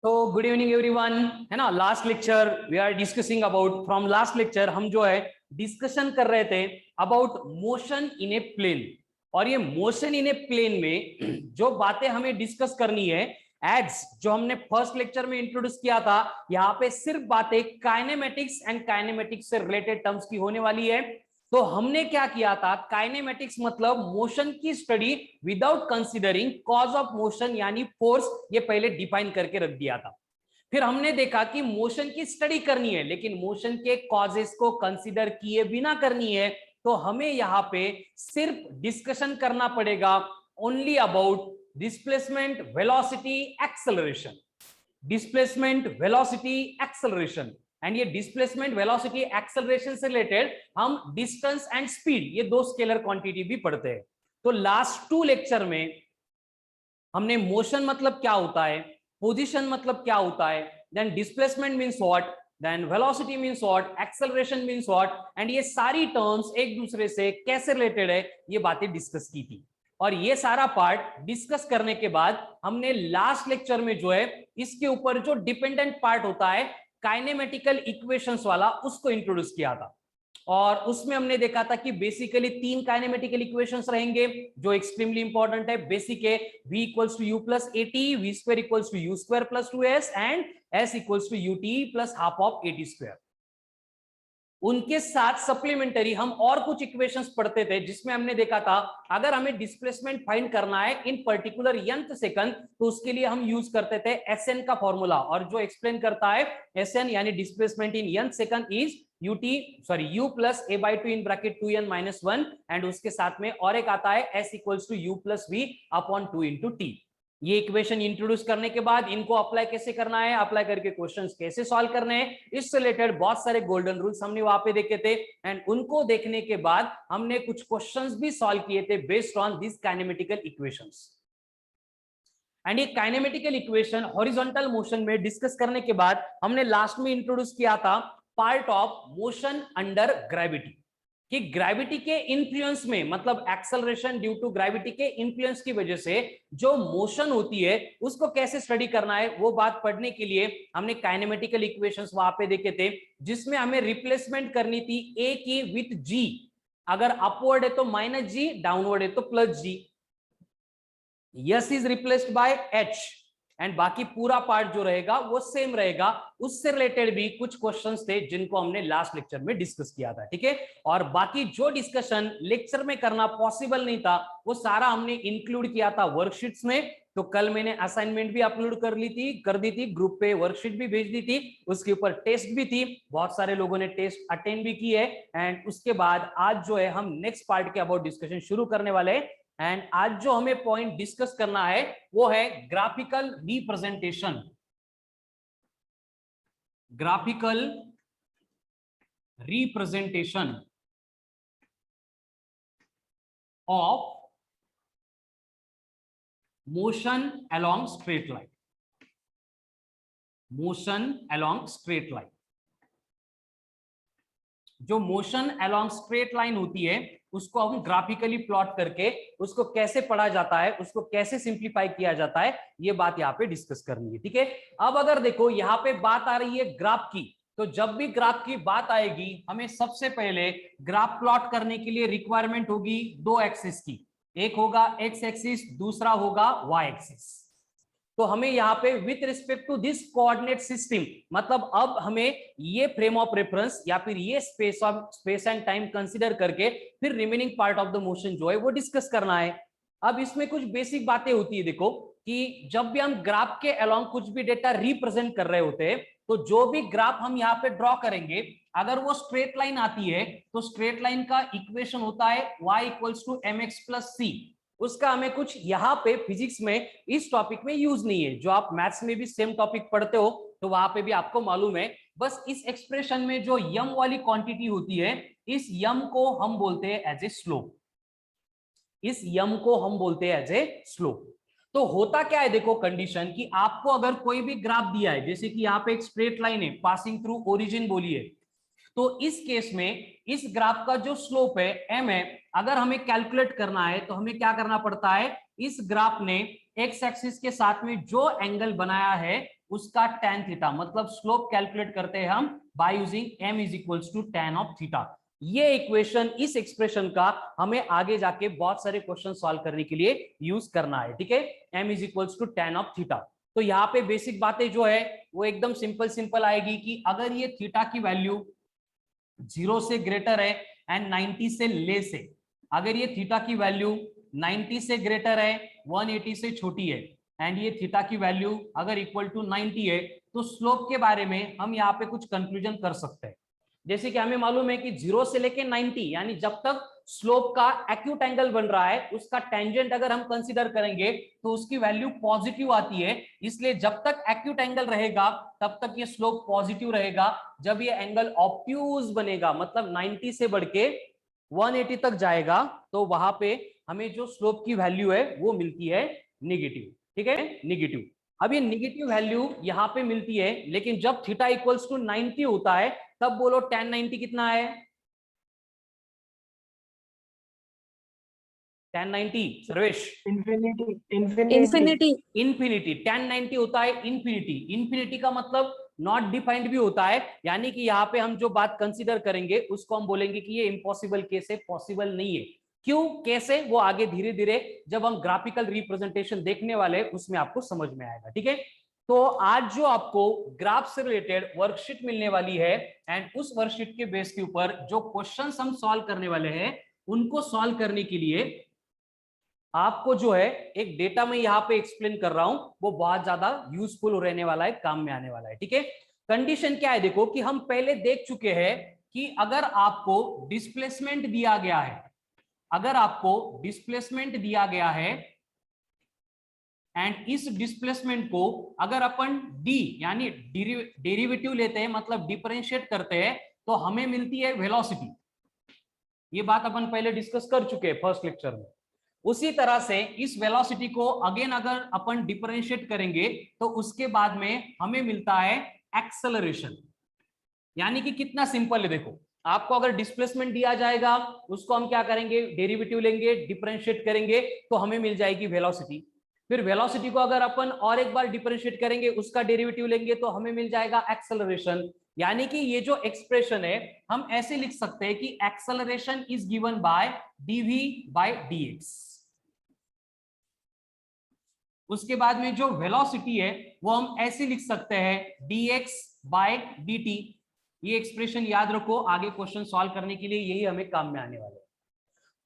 तो good evening everyone, है ना। Last lecture we are discussing about, from last lecture हम जो है डिस्कशन कर रहे थे about motion in a plane. और ये मोशन इन ए प्लेन में जो बातें हमें डिस्कस करनी है, एज जो हमने फर्स्ट लेक्चर में इंट्रोड्यूस किया था, यहाँ पे सिर्फ बातें काइनेमेटिक्स एंड काइनेमेटिक्स से रिलेटेड टर्म्स की होने वाली है। तो हमने क्या किया था, काइनेमेटिक्स मतलब मोशन की study without considering cause of motion यानी फोर्स, ये पहले डिफाइन करके रख दिया था। फिर हमने देखा कि मोशन की स्टडी करनी है लेकिन मोशन के कॉजेस को कंसीडर किए बिना करनी है, तो हमें यहाँ पे सिर्फ डिस्कशन करना पड़ेगा only about displacement, velocity, acceleration. Displacement, velocity, acceleration. And ये डिस्प्लेसमेंट, वेलोसिटी, एक्सेलरेशन से रिलेटेड हम डिस्टेंस एंड स्पीड, ये दो स्केलर क्वांटिटी भी पढ़ते हैं। तो लास्ट 2 लेक्चर में हमने मोशन मतलब क्या होता है, पोजीशन मतलब क्या होता है, then displacement means what, then velocity means what, acceleration means what, and ये सारी टर्म्स एक दूसरे से कैसे रिलेटेड है, ये बातें डिस्कस की थी। और ये सारा पार्ट डिस्कस करने के बाद हमने लास्ट लेक्चर में जो है इसके ऊपर जो डिपेंडेंट पार्ट होता है काइनेमेटिकल इक्वेशंस वाला, उसको इंट्रोड्यूस किया था। और उसमें हमने देखा था कि बेसिकली 3 काइनेमेटिकल इक्वेशंस रहेंगे जो एक्सट्रीमली इंपॉर्टेंट है। बेसिक है v equals to u plus a t, v square equals to u square plus 2s and s equals to u t plus half of a t square. उनके साथ supplementary हम और कुछ equations पढ़ते थे जिसमें हमने देखा था अगर हमें डिस्प्लेसमेंट फाइंड करना है इन पर्टिकुलर nth सेकंड, तो उसके लिए हम यूज करते थे SN का फॉर्मूला, और जो एक्सप्लेन करता है SN यानी displacement in nth second is u plus a by 2 in bracket 2n minus 1, and उसके साथ में और एक आता है s equals to u plus v upon 2 into t. ये इक्वेशन इंट्रोड्यूस करने के बाद इनको अप्लाई कैसे करना है, अप्लाई करके क्वेश्चंस कैसे सॉल्व करने हैं, इससे रिलेटेड बहुत सारे गोल्डन रूल्स हमने वहां पे देखे थे। एंड उनको देखने के बाद हमने कुछ क्वेश्चंस भी सॉल्व किए थे based on this kinematical equations. And ये काइनेमेटिकल इक्वेशन हॉरिजॉन्टल मोशन में डिस्कस करने के बाद हमने लास्ट में इंट्रोड्यूस किया था part of motion under gravity, कि ग्रेविटी के इन्फ्लुएंस में, मतलब एक्सेलरेशन ड्यू टू ग्रेविटी के इन्फ्लुएंस की वजह से जो मोशन होती है उसको कैसे स्टडी करना है, वो बात पढ़ने के लिए हमने काइनेमेटिकल इक्वेशंस वहां पे देखे थे, जिसमें हमें रिप्लेसमेंट करनी थी ए की विथ जी। अगर अपवर्ड है तो माइनस जी, डाउनवर्ड है तो plus g. S is replaced by h, and बाकी पूरा पार्ट जो रहेगा वो सेम रहेगा। उससे रिलेटेड भी कुछ क्वेश्चंस थे जिनको हमने लास्ट लेक्चर में डिस्कस किया था, ठीक है। और बाकी जो डिस्कशन लेक्चर में करना पॉसिबल नहीं था वो सारा हमने इंक्लूड किया था वर्कशीट्स में। तो कल मैंने असाइनमेंट भी अपलोड कर दी थी ग्रुप पे, वर्कशीट भी भेज दी थी, उसके ऊपर टेस्ट भी थी, बहुत सारे लोगों ने टेस्ट अटेंड भी की है। एंड उसके बाद आज जो है हम नेक्स्ट पार्ट के अबाउट डिस्कशन शुरू करने वाले हैं। एंड आज जो हमें पॉइंट डिस्कस करना है वो है graphical representation. Graphical representation of motion along straight line. Motion along straight line, जो मोशन अलोंग स्ट्रेट लाइन होती है उसको हम ग्राफिकली प्लॉट करके उसको कैसे पढ़ा जाता है, उसको कैसे सिंप्लीफाई किया जाता है, ये बात यहाँ पे डिस्कस करनी है, ठीक है। अब अगर देखो यहाँ पे बात आ रही है ग्राफ की, तो जब भी ग्राफ की बात आएगी हमें सबसे पहले ग्राफ प्लॉट करने के लिए रिक्वायरमेंट होगी 2 एक्सिस की। एक होगा एक्स एक्सिस, दूसरा होगा वाई एक्सिस। तो हमें यहाँ पे with respect to this coordinate system, मतलब अब हमें ये फ्रेम ऑफ रेफरेंस या फिर ये स्पेस एंड टाइम कंसीडर करके फिर remaining part of the motion जो है वो डिस्कस करना है। अब इसमें कुछ बेसिक बातें होती है, देखो कि जब भी हम ग्राफ के अलोंग कुछ भी डेटा रिप्रेजेंट कर रहे होते हैं, तो जो भी ग्राफ हम यहाँ पे ड्रॉ करेंगे, अगर वो स्ट्रेट लाइन आती है तो स्ट्रेट लाइन का इक्वेशन होता है y equals to mx plus c। उसका हमें कुछ यहाँ पे फिजिक्स में इस टॉपिक में यूज नहीं है, जो आप मैथ्स में भी सेम टॉपिक पढ़ते हो तो वहां पे भी आपको मालूम है। बस इस एक्सप्रेशन में जो यम वाली क्वांटिटी होती है, इस यम को हम बोलते हैं एज ए स्लोप। इस यम को हम बोलते हैं एज ए स्लोप। तो होता क्या है, देखो कंडीशन कि आपको अगर कोई भी ग्राफ दिया है, जैसे कि यहाँ पे एक स्ट्रेट लाइन है पासिंग थ्रू ओरिजिन बोलिए, तो इस केस में इस ग्राफ का जो स्लोप है m है, अगर हमें कैलकुलेट करना है तो हमें क्या करना पड़ता है, इस ग्राफ ने एक्स एक्सिस के साथ में जो एंगल बनाया है उसका tan थीटा, मतलब स्लोप कैलकुलेट करते हैं हम by using m is equals to tan of theta. ये इक्वेशन, इस एक्सप्रेशन का हमें आगे जाके बहुत सारे क्वेश्चन सॉल्व करने के लिए यूज करना है, ठीक है। m is equals to tan of theta. तो यहाँ पे बेसिक बातें जो है वो एकदम सिंपल आएगी कि अगर ये थीटा की वैल्यू 0 से ग्रेटर है एंड 90 से लेस है, अगर ये थीटा की वैल्यू 90 से ग्रेटर है, 180 से छोटी है, एंड ये थीटा की वैल्यू अगर इक्वल टू 90 है, तो स्लोप के बारे में हम यहाँ पे कुछ कंक्लूजन कर सकते हैं। जैसे कि हमें मालूम है कि 0 से लेके 90 यानी जब तक स्लोप का एक्यूट एंगल बन रहा है, उसका टेंजेंट अगर हम कंसीडर करेंगे तो उसकी वैल्यू पॉजिटिव आती है। इसलिए जब तक एक्यूट एंगल रहेगा तब तक ये स्लोप पॉजिटिव रहेगा। जब ये एंगल ऑब्ट्यूज बनेगा, मतलब 90 से बढ़ के 180 तक जाएगा, तो वहां पे हमें जो स्लोप की वैल्यू है वो मिलती है नेगेटिव, ठीक है, नेगेटिव। अब ये नेगेटिव वैल्यू यहाँ पे मिलती है, लेकिन जब थीटा इक्वल्स टू 90 होता है तब बोलो tan 90 कितना है, tan 90 Sarvesh, infinity. Infinity. tan 90 होता है इन्फिनिटी। इन्फिनिटी का मतलब नॉट डिफाइंड भी होता है, यानी कि यहाँ पे हम जो बात कंसीडर करेंगे उसको हम बोलेंगे कि ये इम्पॉसिबल केस है, पॉसिबल नहीं है। क्यों, कैसे, वो आगे धीरे धीरे जब हम ग्राफिकल रिप्रेजेंटेशन देखने वाले उसमें आपको समझ में आएगा, ठीक है। तो आज जो आपको ग्राफ से रिलेटेड वर्कशीट मिलने वाली है, एंड उस वर्कशीट के बेस के ऊपर जो क्वेश्चंस हम सॉल्व करने वाले हैं, उनको सॉल्व करने के लिए आपको जो है एक डेटा में यहाँ पे एक्सप्लेन कर रहा हूं, वो बहुत ज्यादा यूजफुल रहने वाला है, काम में आने वाला है, ठीक है। कंडीशन क्या है, देखो कि हम पहले देख चुके हैं कि अगर आपको डिस्प्लेसमेंट दिया गया है, अगर आपको डिस्प्लेसमेंट दिया गया है एंड इस डिस्प्लेसमेंट को अगर अपन डी यानी डेरिवेटिव लेते हैं, मतलब डिफरेंशिएट करते हैं, तो हमें मिलती है वेलोसिटी। ये बात अपन पहले डिस्कस कर चुके हैं फर्स्ट लेक्चर में। उसी तरह से इस वेलोसिटी को अगेन अगर अपन डिफरेंशिएट करेंगे तो उसके बाद में हमें मिलता है एक्सेलरेशन। यानी कि कितना सिंपल है, देखो आपको अगर डिस्प्लेसमेंट दिया जाएगा, उसको हम क्या करेंगे, डेरिवेटिव लेंगे, डिफरेंशिएट करेंगे तो हमें मिल जाएगी वेलोसिटी। फिर वेलोसिटी को अगर अपन और एक बार डिफरेंशिएट करेंगे, उसका डेरिवेटिव लेंगे तो हमें मिल जाएगा एक्सेलरेशन। यानी कि ये जो एक्सप्रेशन है हम ऐसे लिख सकते हैं कि acceleration is given by dv by dx। उसके बाद में जो वेलोसिटी है वो हम ऐसे लिख सकते हैं dx बाय dt। ये एक्सप्रेशन याद रखो, आगे क्वेश्चन सॉल्व करने के लिए यही हमें काम में आने वाले हैं।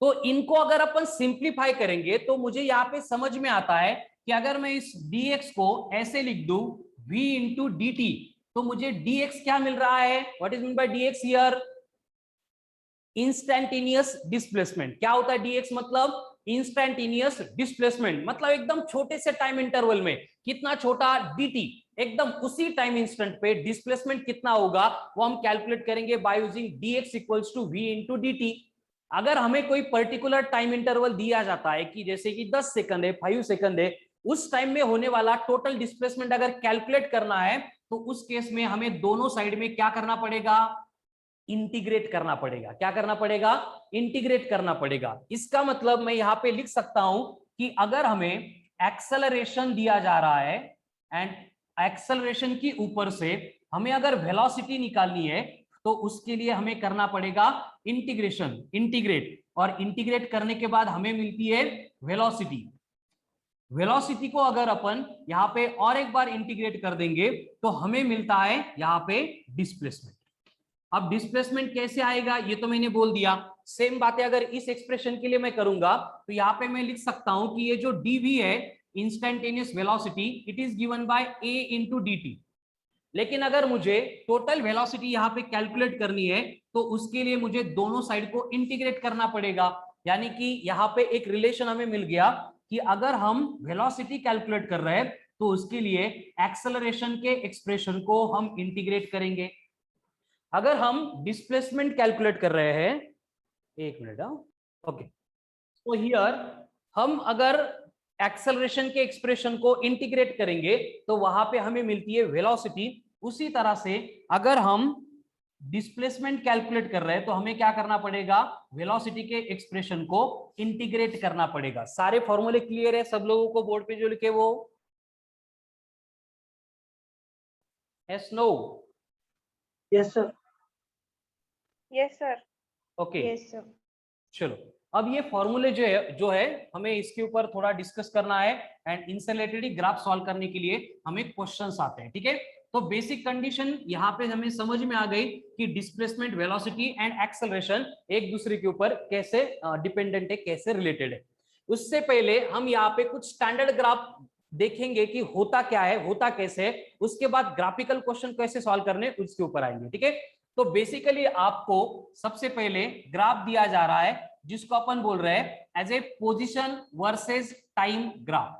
तो इनको अगर अपन सिंप्लीफाई करेंगे तो मुझे यहाँ पे समझ में आता है कि अगर मैं इस dx को ऐसे लिख दूं v इंटू dt, तो मुझे dx क्या मिल रहा है, what is mean by dx here, instantaneous displacement. क्या होता है dx, मतलब इंस्टैंटेनियस डिस्प्लेसमेंट, मतलब एकदम छोटे से टाइम इंटरवल में, कितना छोटा, dt, एकदम उसी टाइम इंस्टेंट पे डिस्प्लेसमेंट कितना होगा वो हम कैलकुलेट करेंगे by using dx equals to v into dt। अगर हमें कोई पर्टिकुलर टाइम इंटरवल दिया जाता है कि जैसे कि 10 सेकंड है, 5 सेकंड है, उस टाइम में होने वाला टोटल डिस्प्लेसमेंट अगर कैलकुलेट करना है तो उस केस में हमें दोनों साइड में क्या करना पड़ेगा, इंटीग्रेट करना पड़ेगा। क्या करना पड़ेगा, इंटीग्रेट करना पड़ेगा। इसका मतलब मैं यहां पे लिख सकता हूं कि अगर हमें एक्सेलरेशन दिया जा रहा है एंड एक्सेलरेशन की ऊपर से हमें अगर वेलोसिटी निकालनी है, तो उसके लिए हमें करना पड़ेगा इंटीग्रेशन, इंटीग्रेट, और इंटीग्रेट करने के बाद हमें मिलती है वेलोसिटी। वेलोसिटी को अगर अपन यहां पे और एक बार इंटीग्रेट कर देंगे तो हमें मिलता है यहां पे डिस्प्लेसमेंट। अब डिस्प्लेसमेंट कैसे आएगा ये तो मैंने बोल दिया। सेम बातें अगर इस एक्सप्रेशन के लिए मैं करूंगा तो यहाँ पे मैं लिख सकता हूं कि ये जो dv है, instantaneous velocity, it is given bye a into dt। लेकिन अगर मुझे टोटल वेलोसिटी यहाँ पे कैलकुलेट करनी है तो उसके लिए मुझे दोनों साइड को इंटीग्रेट करना पड़ेगा। यानी कि यहाँ पे एक रिलेशन हमें मिल गया कि अगर हम वेलोसिटी कैलकुलेट कर रहे हैं तो उसके लिए एक्सेलरेशन के एक्सप्रेशन को हम इंटीग्रेट करेंगे। अगर हम डिस्प्लेसमेंट कैलकुलेट कर रहे हैं, एक मिनट, ओके, तो हियर हम अगर एक्सेलरेशन के एक्सप्रेशन को इंटीग्रेट करेंगे तो वहां पे हमें मिलती है वेलोसिटी। उसी तरह से अगर हम डिस्प्लेसमेंट कैलकुलेट कर रहे हैं तो हमें क्या करना पड़ेगा, वेलोसिटी के एक्सप्रेशन को इंटीग्रेट करना पड़ेगा। सारे फॉर्मूले क्लियर है सब लोगों को, बोर्ड पे जो लिखे वो? Yes no? Yes sir. Yes sir. Okay yes sir. चलो अब ये फॉर्मूले जो है हमें इसके ऊपर थोड़ा डिस्कस करना है, एंड इनसे रिलेटेड ग्राफ सॉल्व करने के लिए हमें क्वेश्चंस आते हैं, ठीक है। तो बेसिक कंडीशन यहाँ पे हमें समझ में आ गई कि डिस्प्लेसमेंट, वेलोसिटी एंड एक्सेलरेशन एक दूसरे के ऊपर कैसे डिपेंडेंट है, कैसे रिलेटेड है। उससे पहले हम यहाँ पे कुछ स्टैंडर्ड ग्राफ देखेंगे कि होता क्या है, होता कैसे है, उसके बाद ग्राफिकल क्वेश्चन कैसे सॉल्व करने उसके ऊपर आएंगे, ठीक है। तो बेसिकली आपको सबसे पहले ग्राफ दिया जा रहा है जिसको अपन बोल रहे हैं as a position versus time graph,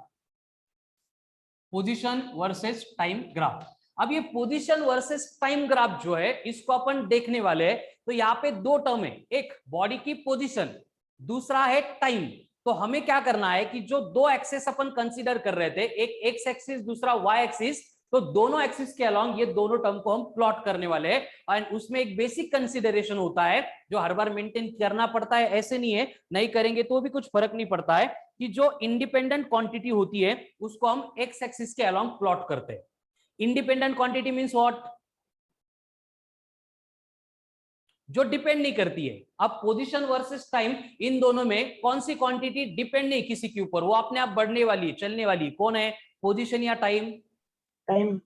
position versus time graph. अब ये पोजीशन वर्सेस टाइम ग्राफ जो है इसको अपन देखने वाले हैं। तो यहाँ पे दो टर्म है, एक बॉडी की पोजीशन, दूसरा है टाइम। तो हमें क्या करना है कि जो दो एक्सिस अपन कंसीडर कर रहे थे, एक एक्स एक्सिस दूसरा वाई एक्सिस, तो दोनों एक्सिस के अलोंग ये दोनों टर्म को हम प्लॉट करने वाले हैं। एंड उसमें एक बेसिक कंसीडरेशन होता है जो हर बार मेंटेन करना पड़ता है, ऐसे नहीं है, नहीं करेंगे तो भी कुछ फर्क नहीं पड़ता है, कि जो इंडिपेंडेंट क्वांटिटी होती है उसको हम एक्स एक्सिस के अलोंग प्लॉट करते हैं। Independent quantity means what? जो डिपेंड नहीं करती है। अब पोजीशन वर्सेस टाइम, इन दोनों में कौन सी क्वांटिटी डिपेंड नहीं किसी के ऊपर, वो अपने आप बढ़ने वाली है, चलने वाली, कौन है? पोजीशन या टाइम? टाइम।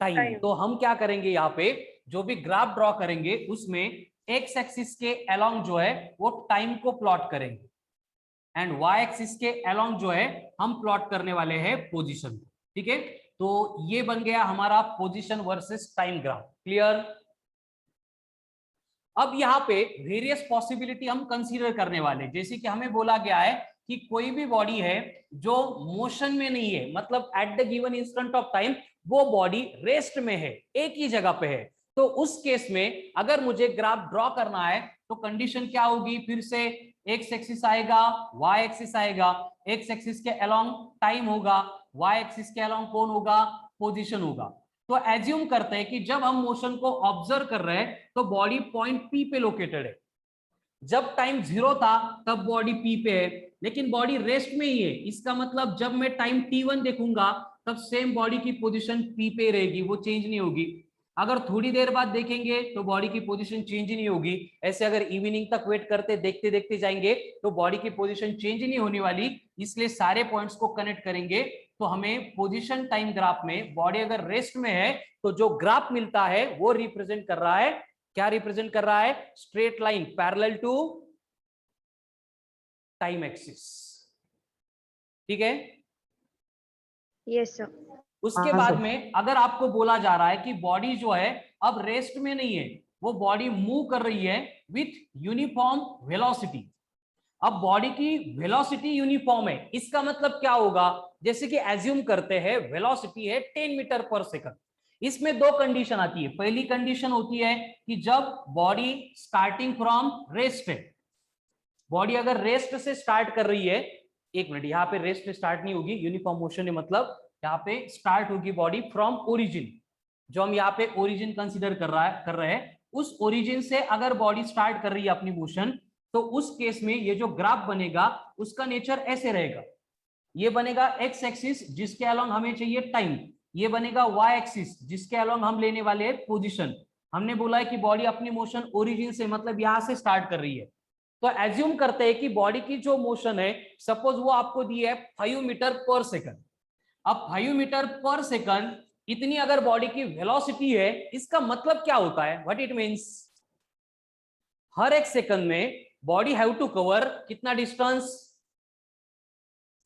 टाइम। तो हम क्या करेंगे, यहाँ पे जो भी ग्राफ ड्रॉ करेंगे उसमें एक्स एक्सिस के अलोंग जो है वो टाइम को प्लॉट करेंगे, एंड वाई एक्सिस के अलोंग जो है हम प्लॉट करने वाले हैं पोजीशन को, ठीक है। तो ये बन गया हमारा position versus time graph, clear? अब यहाँ पे वेरियस पॉसिबिलिटी हम कंसीडर करने वाले, जैसे कि हमें बोला गया है कि कोई भी बॉडी है जो मोशन में नहीं है, मतलब at the given instant of time वो बॉडी रेस्ट में है, एक ही जगह पे है। तो उस केस में अगर मुझे ग्राफ ड्रॉ करना है तो कंडीशन क्या होगी, फिर से एक्स एक्सिस आएगा, वाई एक्सिस आएगा, एक्स एक्सिस के अलोंग टाइम होगा, वाई एक्सिस के अलोंग कौन होगा? पोजीशन होगा। तो एज्यूम करते हैं कि जब हम मोशन को ऑब्जर्व कर रहे हैं तो बॉडी पॉइंट पी पे लोकेटेड है। जब टाइम 0 था तब बॉडी पी पे है, लेकिन बॉडी रेस्ट में ही है। इसका मतलब जब मैं टाइम t1 देखूंगा तब सेम बॉडी की पोजीशन पी पे रहेगी, वो चेंज नहीं होगी। अगर थोड़ी देर बाद देखेंगे तो बॉडी की पोजीशन चेंज नहीं होगी। ऐसे अगर इवनिंग तक वेट करते देखते देखते जाएंगे तो बॉडी की पोजीशन चेंज नहीं होने वाली। इसलिए सारे पॉइंट्स को कनेक्ट करेंगे तो हमें पोजीशन टाइम ग्राफ में बॉडी अगर रेस्ट में है तो जो ग्राफ मिलता है वो रिप्रेजेंट कर रहा है, क्या रिप्रेजेंट कर रहा है? Straight line parallel to time axis, ठीक है। Yes sir. उसके हाँ, बाद सर। में अगर आपको बोला जा रहा है कि बॉडी जो है अब रेस्ट में नहीं है, वो बॉडी मूव कर रही है विथ यूनिफॉर्म वेलोसिटी। अब बॉडी की वेलोसिटी यूनिफॉर्म है, इसका मतलब क्या होगा? जैसे कि एज्यूम करते हैं वेलोसिटी है 10 मीटर पर सेकंड। इसमें दो कंडीशन आती है। पहली कंडीशन होती है कि जब बॉडी स्टार्टिंग फ्रॉम रेस्ट है, बॉडी अगर रेस्ट से स्टार्ट कर रही है, एक मिनट, यहाँ पे रेस्ट स्टार्ट नहीं होगी, यूनिफॉर्म मोशन है, मतलब यहाँ पे स्टार्ट होगी बॉडी फ्रॉम ओरिजिन। जो हम यहाँ पे ओरिजिन कंसीडर कर रहे हैं, उस ओरिजिन से अगर बॉडी स्टार्ट कर रही है अपनी मोशन, तो उस केस में ये जो ग्राफ बनेगा उसका नेचर ऐसे रहेगा। ये बनेगा एक्स एक्सिस जिसके अलोंग हमें चाहिए टाइम, ये बनेगा वाई एक्सिस जिसके अलोंग हम लेने वाले हैं पोजीशन। हमने बोला है कि बॉडी अपनी मोशन ओरिजिन से, मतलब यहां से स्टार्ट कर रही है। तो एज्यूम करते हैं कि बॉडी की जो मोशन है, सपोज वो आपको दी है 5 मीटर पर सेकंड। अब 5 मीटर पर सेकंड इतनी अगर बॉडी की वेलोसिटी है, इसका मतलब क्या होता है? What it means? हर एक सेकंड में बॉडी हैव टू कवर कितना डिस्टेंस?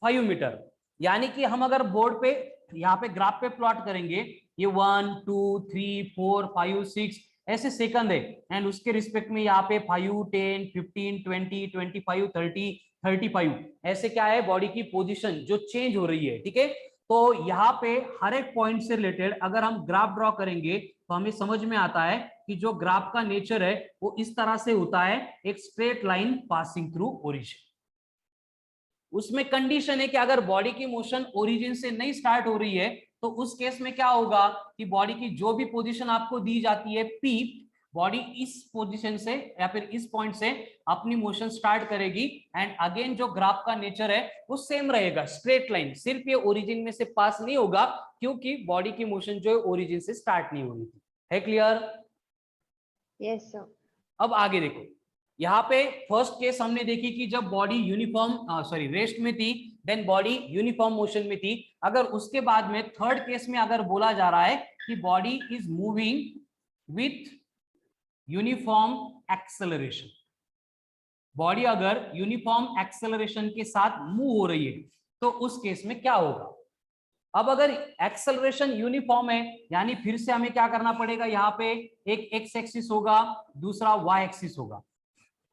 5 मीटर। यानी कि हम अगर बोर्ड पे यहाँ पे ग्राफ पे प्लॉट करेंगे, ये 1 2 3 4 5 6 ऐसे सेकंड है, एंड उसके रिस्पेक्ट में यहाँ पे 5 10 15 20 25 30 35 ऐसे क्या है बॉडी की पोजीशन जो चेंज हो रही है, ठीक है। तो यहाँ पे हर एक पॉइंट से रिलेटेड अगर हम ग्राफ ड्रॉ करेंगे तो हमें समझ में आता है कि जो ग्राफ का नेचर है वो इस तरह से होता है, एक straight line passing through origin. उसमें कंडीशन है कि अगर बॉडी की मोशन ओरिजिन से नहीं स्टार्ट हो रही है तो उस केस में क्या होगा कि बॉडी की जो भी पोजीशन आपको दी जाती है पी, बॉडी इस पोजीशन से या फिर इस पॉइंट से अपनी मोशन स्टार्ट करेगी एंड अगेन जो ग्राफ का नेचर है वो सेम रहेगा, स्ट्रेट लाइन, सिर्फ ये ओरिजिन में से पास नहीं होगा क्योंकि बॉडी की मोशन जो है ओरिजिन से स्टार्ट नहीं हो रही थी। है क्लियर? Yes, sir. अब आगे देखो, यहाँ पे फर्स्ट केस हमने देखी कि जब बॉडी यूनिफॉर्म रेस्ट में थी, देन बॉडी यूनिफॉर्म मोशन में थी। अगर उसके बाद में थर्ड केस में अगर बोला जा रहा है कि body is moving with uniform acceleration, body अगर यूनिफॉर्म एक्सेलरेशन के साथ मूव हो रही है तो उस केस में क्या होगा? अब अगर एक्सेलरेशन यूनिफॉर्म है यानी फिर से हमें क्या करना पड़ेगा, यहाँ पे एक एक्स एक्सिस होगा, दूसरा वाई एक्सिस होगा।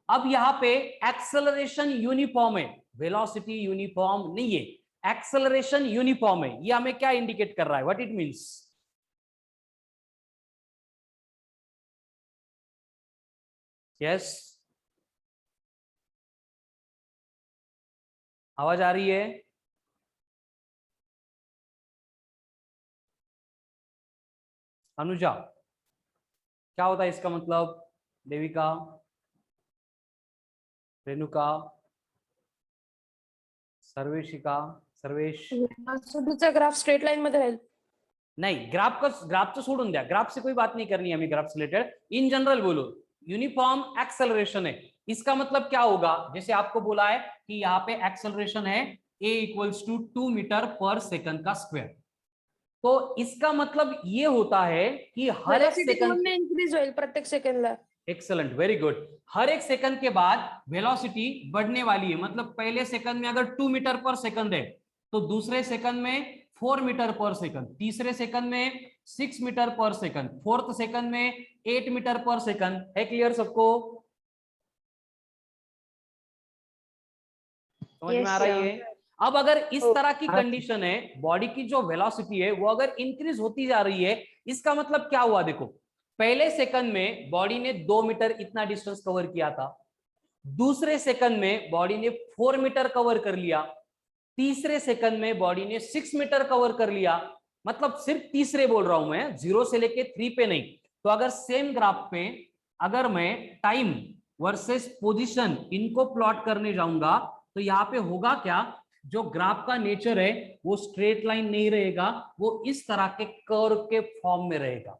अब यहाँ पे एक्सेलरेशन यूनिफॉर्म है, वेलोसिटी यूनिफॉर्म नहीं है, एक्सेलरेशन यूनिफॉर्म है। ये हमें क्या इंडिकेट कर रहा है? What it means? यस, आवाज आ रही है? अनुजा, क्या होता है इसका मतलब? Devika, Renuka, Sarveshika, Sarvesh? Graph straight line मध्ये राहील. नहीं, ग्राफ तो सोडून द्या, ग्राफ से कोई बात नहीं करनी है हमें, ग्राफ से रिलेटेड इन जनरल बोलो। यूनिफॉर्म एक्सेलरेशन है, इसका मतलब क्या होगा? जैसे आपको बोला है कि यहाँ पे एक्सेलरेशन है a इक्वल्स टू 2 मीटर पर सेकंड का स्क्वायर, तो इसका मतलब ये होता है कि हर एक सेकंड में इंक्रीज होईल प्रत्येक सेकंडला. Excellent, very good. हर एक सेकंड के बाद वेलोसिटी बढ़ने वाली है, मतलब पहले सेकंड में अगर 2 मीटर पर सेकंड है तो दूसरे सेकंड में 4 मीटर पर सेकंड, तीसरे सेकंड में 6 मीटर पर सेकंड, फोर्थ सेकंड में 8 मीटर पर सेकंड। है क्लियर सबको? समझ में आ रही है? अब अगर इस तरह की कंडीशन है, बॉडी की जो वेलोसिटी है वो अगर इंक्रीज होती जा रही है, इसका मतलब क्या हुआ? देखो, पहले सेकंड में बॉडी ने 2 मीटर इतना डिस्टेंस कवर किया था, दूसरे सेकंड में बॉडी ने 4 मीटर कवर कर लिया, तीसरे सेकंड में बॉडी ने 6 मीटर कवर कर लिया। मतलब सिर्फ तीसरे बोल रहा हूं मैं, 0 से लेके 3 पे नहीं। तो अगर सेम ग्राफ पे अगर मैं टाइम वर्सेस पोजीशन इनको प्लॉट करने जाऊंगा तो यहाँ पे होगा क्या? जो ग्राफ का नेचर है वो स्ट्रेट लाइन नहीं रहेगा, वो इस तरह के कर्व के फॉर्म में रहेगा।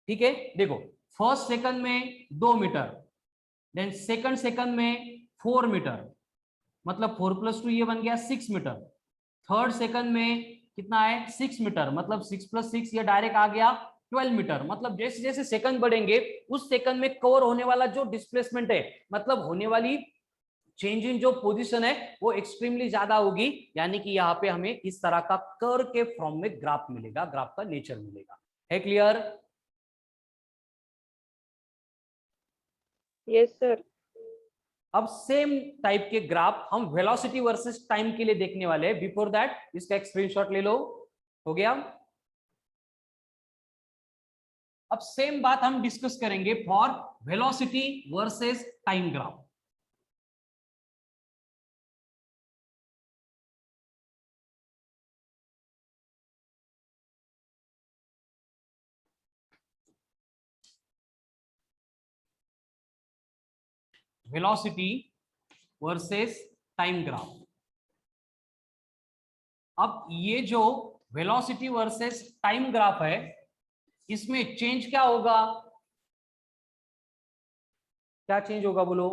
ठीक है, देखो, फर्स्ट सेकंड में 2 मीटर, देन सेकंड सेकंड में 4 मीटर, मतलब 4 + 2 ये बन गया 6 मीटर। थर्ड सेकंड में कितना है? 6 मीटर, मतलब 6 + 6 ये डायरेक्ट आ गया 12 मीटर। मतलब जैसे जैसे सेकंड बढ़ेंगे उस सेकंड में कवर होने वाला जो डिस्प्लेसमेंट है, मतलब होने वाली चेंज इन जो पोजीशन है वो एक्सट्रीमली ज्यादा होगी, यानी कि यहाँ पे हमें इस तरह का कर्व के फॉर्म में ग्राफ मिलेगा, ग्राफ का नेचर मिलेगा। है क्लियर? Yes, sir. अब सेम टाइप के ग्राफ हम वेलोसिटी वर्सेस टाइम के लिए देखने वाले हैं। बिफोर दैट इसका एक स्क्रीनशॉट ले लो। हो गया? अब सेम बात हम डिस्कस करेंगे for velocity versus time graph. Velocity versus time graph. अब ये जो वेलोसिटी वर्सेस टाइम ग्राफ है, इसमें चेंज क्या होगा? क्या चेंज होगा बोलो?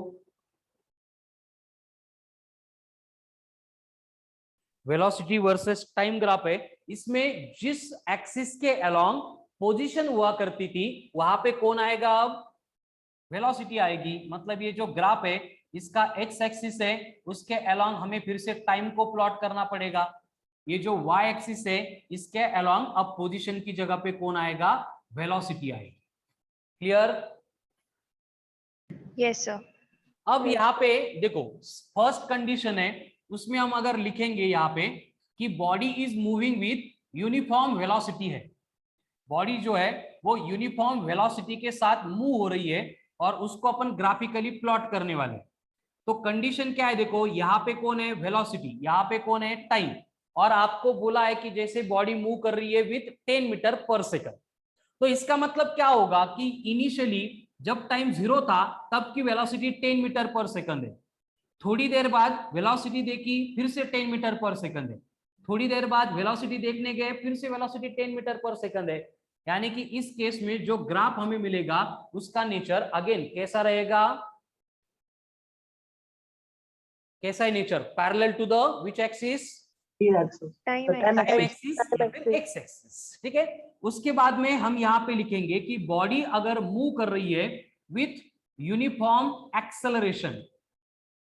वेलोसिटी वर्सेस टाइम ग्राफ है, इसमें जिस एक्सिस के अलोंग पोजीशन हुआ करती थी वहां पे कौन आएगा? अब वेलोसिटी आएगी। मतलब ये जो ग्राफ है इसका एक्स एक्सिस है, उसके अलोंग हमें फिर से टाइम को प्लॉट करना पड़ेगा। ये जो वाई एक्सिस है इसके अलोंग अब पोजीशन की जगह पे कौन आएगा? वेलोसिटी आएगी। क्लियर? Yes, sir. अब यहाँ पे देखो, फर्स्ट कंडीशन है उसमें हम अगर लिखेंगे यहाँ पे कि body is moving with uniform velocity है, बॉडी जो है वो यूनिफॉर्म वेलोसिटी के साथ मूव हो रही है और उसको अपन ग्राफिकली प्लॉट करने वाले। तो कंडीशन क्या है? देखो, यहाँ पे कौन है? वेलोसिटी, यहाँ पे कौन है? टाइम। और आपको बोला है कि जैसे बॉडी मूव कर रही है विथ 10 मीटर पर सेकंड, तो इसका मतलब क्या होगा कि इनिशियली जब टाइम 0 था तब की वेलोसिटी 10 मीटर पर सेकंड है, थोड़ी देर बाद वेलोसिटी देखी फिर से 10 मीटर पर सेकंड है, थोड़ी देर बाद वेलोसिटी देखने गए फिर से वेलोसिटी 10 मीटर पर सेकंड है। यानी कि इस केस में जो ग्राफ हमें मिलेगा उसका नेचर अगेन कैसा रहेगा, कैसा है nature, parallel to the which axis, T-axis. Time The time time axis. axis. Axis या फिर एक्स एक्सिस। ठीक है, उसके बाद में हम यहाँ पे लिखेंगे कि बॉडी अगर मूव कर रही है विथ यूनिफॉर्म एक्सेलरेशन,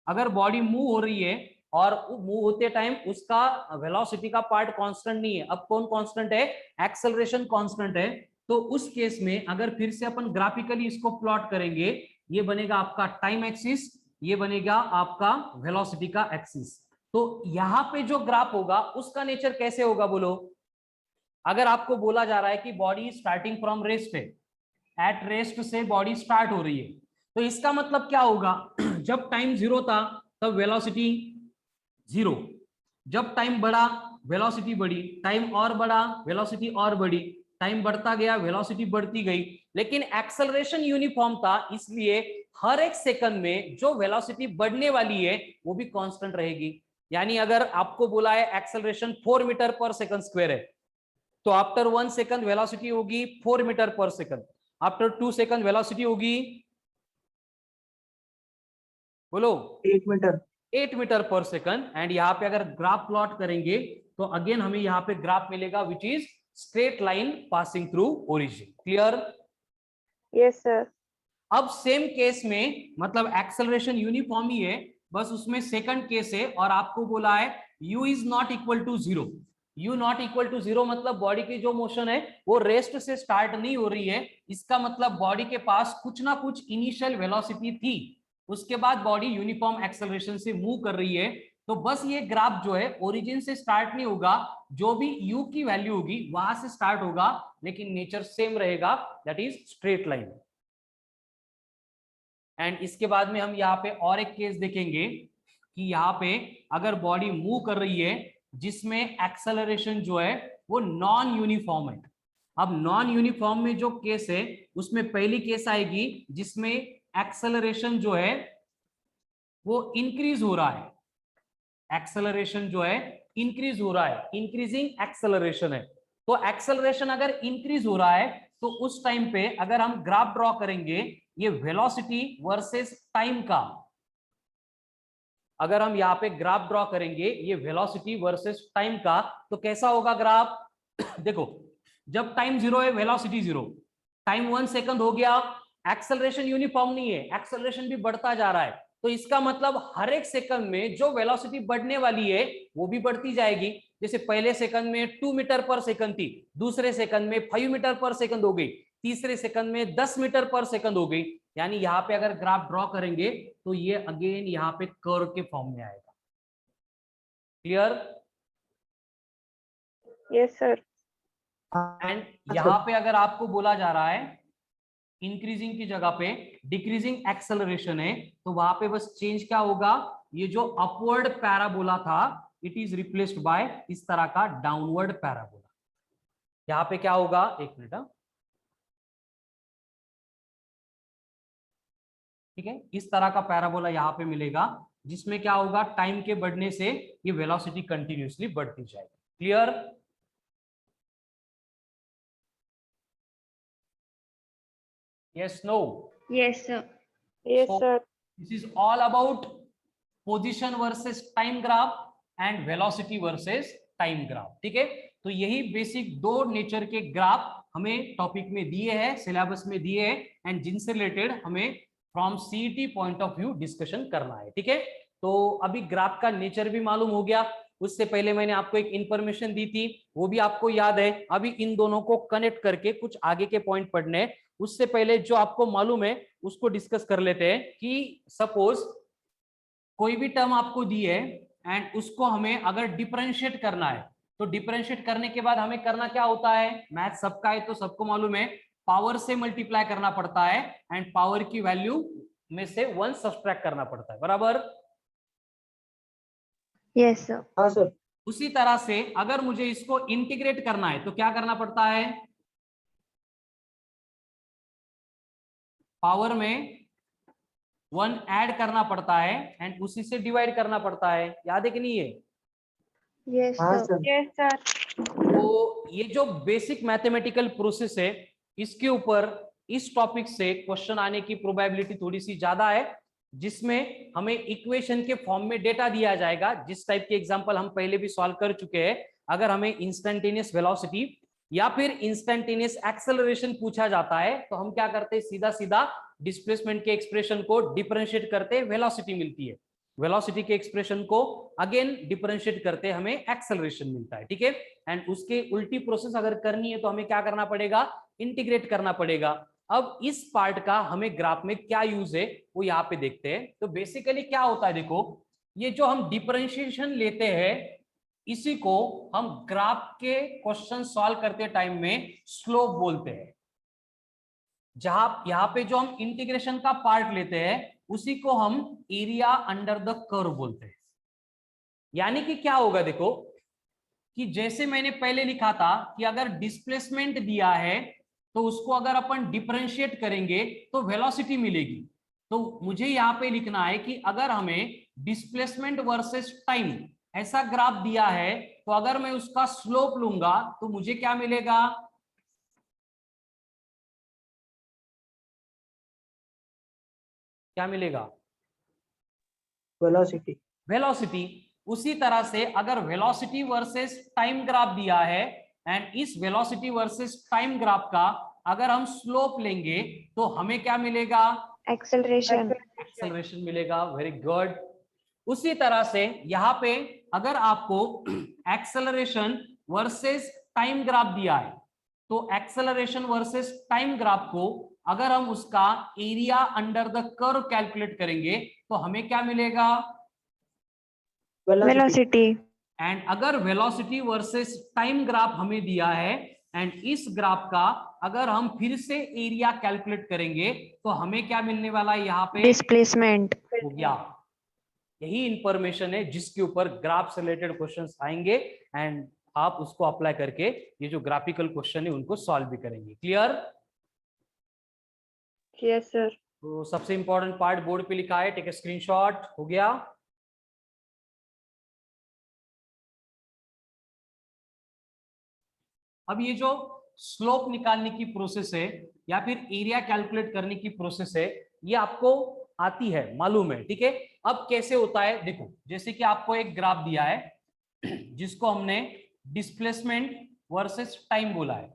अगर बॉडी मूव हो रही है और मूव होते टाइम उसका वेलोसिटी का पार्ट कांस्टेंट नहीं है, अब कौन कांस्टेंट है, एक्सेलरेशन कांस्टेंट है, तो उस केस में अगर फिर से अपन ग्राफिकली इसको प्लॉट करेंगे, ये बनेगा आपका टाइम एक्सिस, ये बनेगा आपका वेलोसिटी का एक्सिस। तो यहां पे जो ग्राफ होगा उसका नेचर कैसे होगा बोलो, अगर आपको बोला जा रहा है कि बॉडी स्टार्टिंग फ्रॉम रेस्ट है, एट रेस्ट से बॉडी स्टार्ट हो रही है, तो इसका मतलब क्या होगा जब टाइम 0 था तब वेलोसिटी 0, जब टाइम बढ़ा वेलोसिटी बढ़ी, टाइम और बढ़ा वेलोसिटी और बढ़ी, टाइम बढ़ता गया वेलोसिटी बढ़ती गई, लेकिन एक्सेलरेशन यूनिफॉर्म था, इसलिए हर एक सेकंड में जो वेलोसिटी बढ़ने वाली है वो भी कांस्टेंट रहेगी। यानी अगर आपको बोला है एक्सेलरेशन 4 मीटर पर सेकंड स्क्वायर है, तो आफ्टर 1 सेकंड वेलोसिटी होगी 4 मीटर पर सेकंड, आफ्टर 2 सेकंड वेलोसिटी होगी, बोलो 8 meter. 8 मीटर पर सेकंड। एंड यहाँ पे अगर ग्राफ प्लॉट करेंगे तो अगेन हमें यहाँ पे ग्राफ मिलेगा which is straight line passing through origin. Clear? Yes, sir. अब सेम केस में मतलब एक्सेलरेशन यूनिफॉर्म ही है, बस उसमें सेकंड केस है और आपको बोला है u is not equal to 0। u not equal to 0 मतलब बॉडी की जो मोशन है वो रेस्ट से स्टार्ट नहीं हो रही है, इसका मतलब बॉडी के पास कुछ ना कुछ इनिशियल वेलोसिटी थी, उसके बाद बॉडी यूनिफॉर्म एक्सेलरेशन से मूव कर रही है। तो बस ये ग्राफ जो है ओरिजिन से स्टार्ट नहीं होगा, जो भी u की वैल्यू होगी वहां से स्टार्ट होगा, लेकिन नेचर सेम रहेगा, that is straight line. And इसके बाद में हम यहाँ पे और एक केस देखेंगे कि यहाँ पे अगर बॉडी मूव कर रही है जिसमें एक्सेलरेशन जो है वो नॉन यूनिफॉर्म है। अब नॉन यूनिफॉर्म में जो केस है उसमें पहली केस आएगी जिसमें एक्सेलरेशन जो है वो इंक्रीज हो रहा है, एक्सेलरेशन जो है इंक्रीज हो रहा है, इंक्रीजिंग एक्सेलरेशन है। तो एक्सेलरेशन अगर इंक्रीज हो रहा है तो उस टाइम पे अगर हम ग्राफ ड्रॉ करेंगे ये वेलोसिटी वर्सेस टाइम का, अगर हम यहाँ पे ग्राफ ड्रॉ करेंगे ये वेलोसिटी वर्सेस टाइम का, तो कैसा होगा ग्राफ देखो, जब टाइम 0 है वेलोसिटी 0, टाइम 1 सेकंड हो गया, एक्सेलरेशन यूनिफॉर्म नहीं है, एक्सेलरेशन भी बढ़ता जा रहा है, तो इसका मतलब हर एक सेकंड में जो वेलोसिटी बढ़ने वाली है वो भी बढ़ती जाएगी। जैसे पहले सेकंड में 2 मीटर पर सेकंड थी, दूसरे सेकंड में 5 मीटर पर सेकंड हो गई, तीसरे सेकंड में 10 मीटर पर सेकंड हो गई। यानी यहाँ पे अगर ग्राफ ड्रॉ करेंगे तो ये अगेन यहाँ पे कर्व के फॉर्म में आएगा। क्लियर? Yes, sir. एंड यहाँ पे अगर आपको बोला जा रहा है इंक्रीजिंग की जगह पे डिक्रीजिंग एक्सेलरेशन है, तो वहां पे बस चेंज क्या होगा, ये जो अपवर्ड पैराबोला था इट इज रिप्लेस्ड बाय इस तरह का डाउनवर्ड पैराबोला। यहाँ पे क्या होगा, एक मिनट, ठीक है, इस तरह का पैराबोला यहाँ पे मिलेगा जिसमें क्या होगा, टाइम के बढ़ने से ये वेलोसिटी कंटिन्यूअसली बढ़ती जाएगी। Clear? Yes, no? Yes, sir. Yes, So, sir. this is all about position versus time graph and velocity versus time graph। ठीक है, तो यही बेसिक दो नेचर के ग्राफ हमें टॉपिक में दिए हैं, सिलेबस में दिए हैं, एंड जिनसे रिलेटेड हमें from CET point of view discussion करना है। ठीक है, तो अभी ग्राफ का नेचर भी मालूम हो गया, उससे पहले मैंने आपको एक इंफॉर्मेशन दी थी वो भी आपको याद है। अभी इन दोनों को कनेक्ट करके कुछ आगे के पॉइंट पढ़ने, उससे पहले जो आपको मालूम है उसको डिस्कस कर लेते हैं कि सपोज कोई भी टर्म आपको दी है एंड उसको हमें अगर डिफरेंशिएट करना है, तो डिफरेंशिएट करने के बाद हमें करना क्या होता है, मैथ सबका है तो सबको मालूम है, पावर से मल्टीप्लाई करना पड़ता है एंड पावर की वैल्यू में से 1 सब्ट्रैक्ट करना पड़ता है, बराबर? Yes, sir. हाँ सर। उसी तरह से अगर मुझे इसको इंटीग्रेट करना है तो क्या करना पड़ता है, पावर में 1 ऐड करना पड़ता है एंड उसी से डिवाइड करना पड़ता है, याद है कि नहीं है? Yes, हाँ sir. Sir, Yes, sir. तो ये जो बेसिक मैथमेटिकल प्रोसेस है, इसके ऊपर इस टॉपिक से क्वेश्चन आने की प्रोबेबिलिटी थोड़ी सी ज्यादा है, जिसमें हमें इक्वेशन के फॉर्म में डेटा दिया जाएगा, जिस टाइप के एग्जांपल हम पहले भी सॉल्व कर चुके हैं। अगर हमें इंस्टेंटेनियस वेलोसिटी या फिर इंस्टेंटेनियस एक्सेलरेशन पूछा जाता है तो हम क्या करते हैं, सीधा सीधा डिस्प्लेसमेंट के एक्सप्रेशन को डिफरेंशिएट करते हैं, वेलोसिटी मिलती है, वेलोसिटी के एक्सप्रेशन को अगेन डिफरेंशिएट करते हमें एक्सेलरेशन मिलता है, ठीक है। एंड उसके उल्टी प्रोसेस अगर करनी है तो हमें क्या करना पड़ेगा, इंटीग्रेट करना पड़ेगा। अब इस पार्ट का हमें ग्राफ में क्या यूज है वो यहाँ पे देखते हैं। तो बेसिकली क्या होता है, देखो ये जो हम डिफरेंशिएशन लेते हैं इसी को हम ग्राफ के क्वेश्चन सॉल्व करते टाइम में स्लोप बोलते हैं। जहां यहाँ पे जो हम इंटीग्रेशन का पार्ट लेते हैं उसी को हम एरिया अंडर द कर्व बोलते हैं। यानी कि क्या होगा, देखो कि जैसे मैंने पहले लिखा था कि अगर डिस्प्लेसमेंट दिया है तो उसको अगर अपन डिफरेंशिएट करेंगे तो वेलोसिटी मिलेगी। तो मुझे यहाँ पे लिखना है कि अगर हमें डिस्प्लेसमेंट वर्सेस टाइम ऐसा ग्राफ दिया है तो अगर मैं उसका स्लोप लूंगा तो मुझे क्या मिलेगा, क्या मिलेगा, वेलोसिटी। वेलोसिटी। उसी तरह से अगर वेलोसिटी वर्सेस टाइम ग्राफ दिया है एंड इस वेलोसिटी वर्सेस टाइम ग्राफ का अगर हम स्लोप लेंगे तो हमें क्या मिलेगा, Acceleration. एक्सेलरेशन मिलेगा। Very good. उसी तरह से यहाँ पे अगर आपको एक्सेलरेशन वर्सेस टाइम ग्राफ दिया है तो एक्सेलरेशन वर्सेस टाइम ग्राफ को अगर हम उसका area under the curve calculate करेंगे तो हमें क्या मिलेगा, Velocity. एंड अगर वेलोसिटी वर्सेस टाइम ग्राफ हमें दिया है एंड इस ग्राफ का अगर हम फिर से एरिया कैलकुलेट करेंगे तो हमें क्या मिलने वाला है, यहाँ पे Displacement. हो गया। यही इंफॉर्मेशन है जिसके ऊपर ग्राफ से रिलेटेड क्वेश्चंस आएंगे एंड आप उसको अप्लाई करके ये जो ग्राफिकल क्वेश्चन है उनको सॉल्व भी करेंगे। क्लियर? Yes, sir. तो सबसे इंपॉर्टेंट पार्ट बोर्ड पे लिखा है, टेक ए स्क्रीनशॉट। हो गया? अब ये जो स्लोप निकालने की प्रोसेस है या फिर एरिया कैलकुलेट करने की प्रोसेस है ये आपको आती है, मालूम है, ठीक है। अब कैसे होता है, देखो जैसे कि आपको एक ग्राफ दिया है जिसको हमने डिस्प्लेसमेंट वर्सेस टाइम बोला है।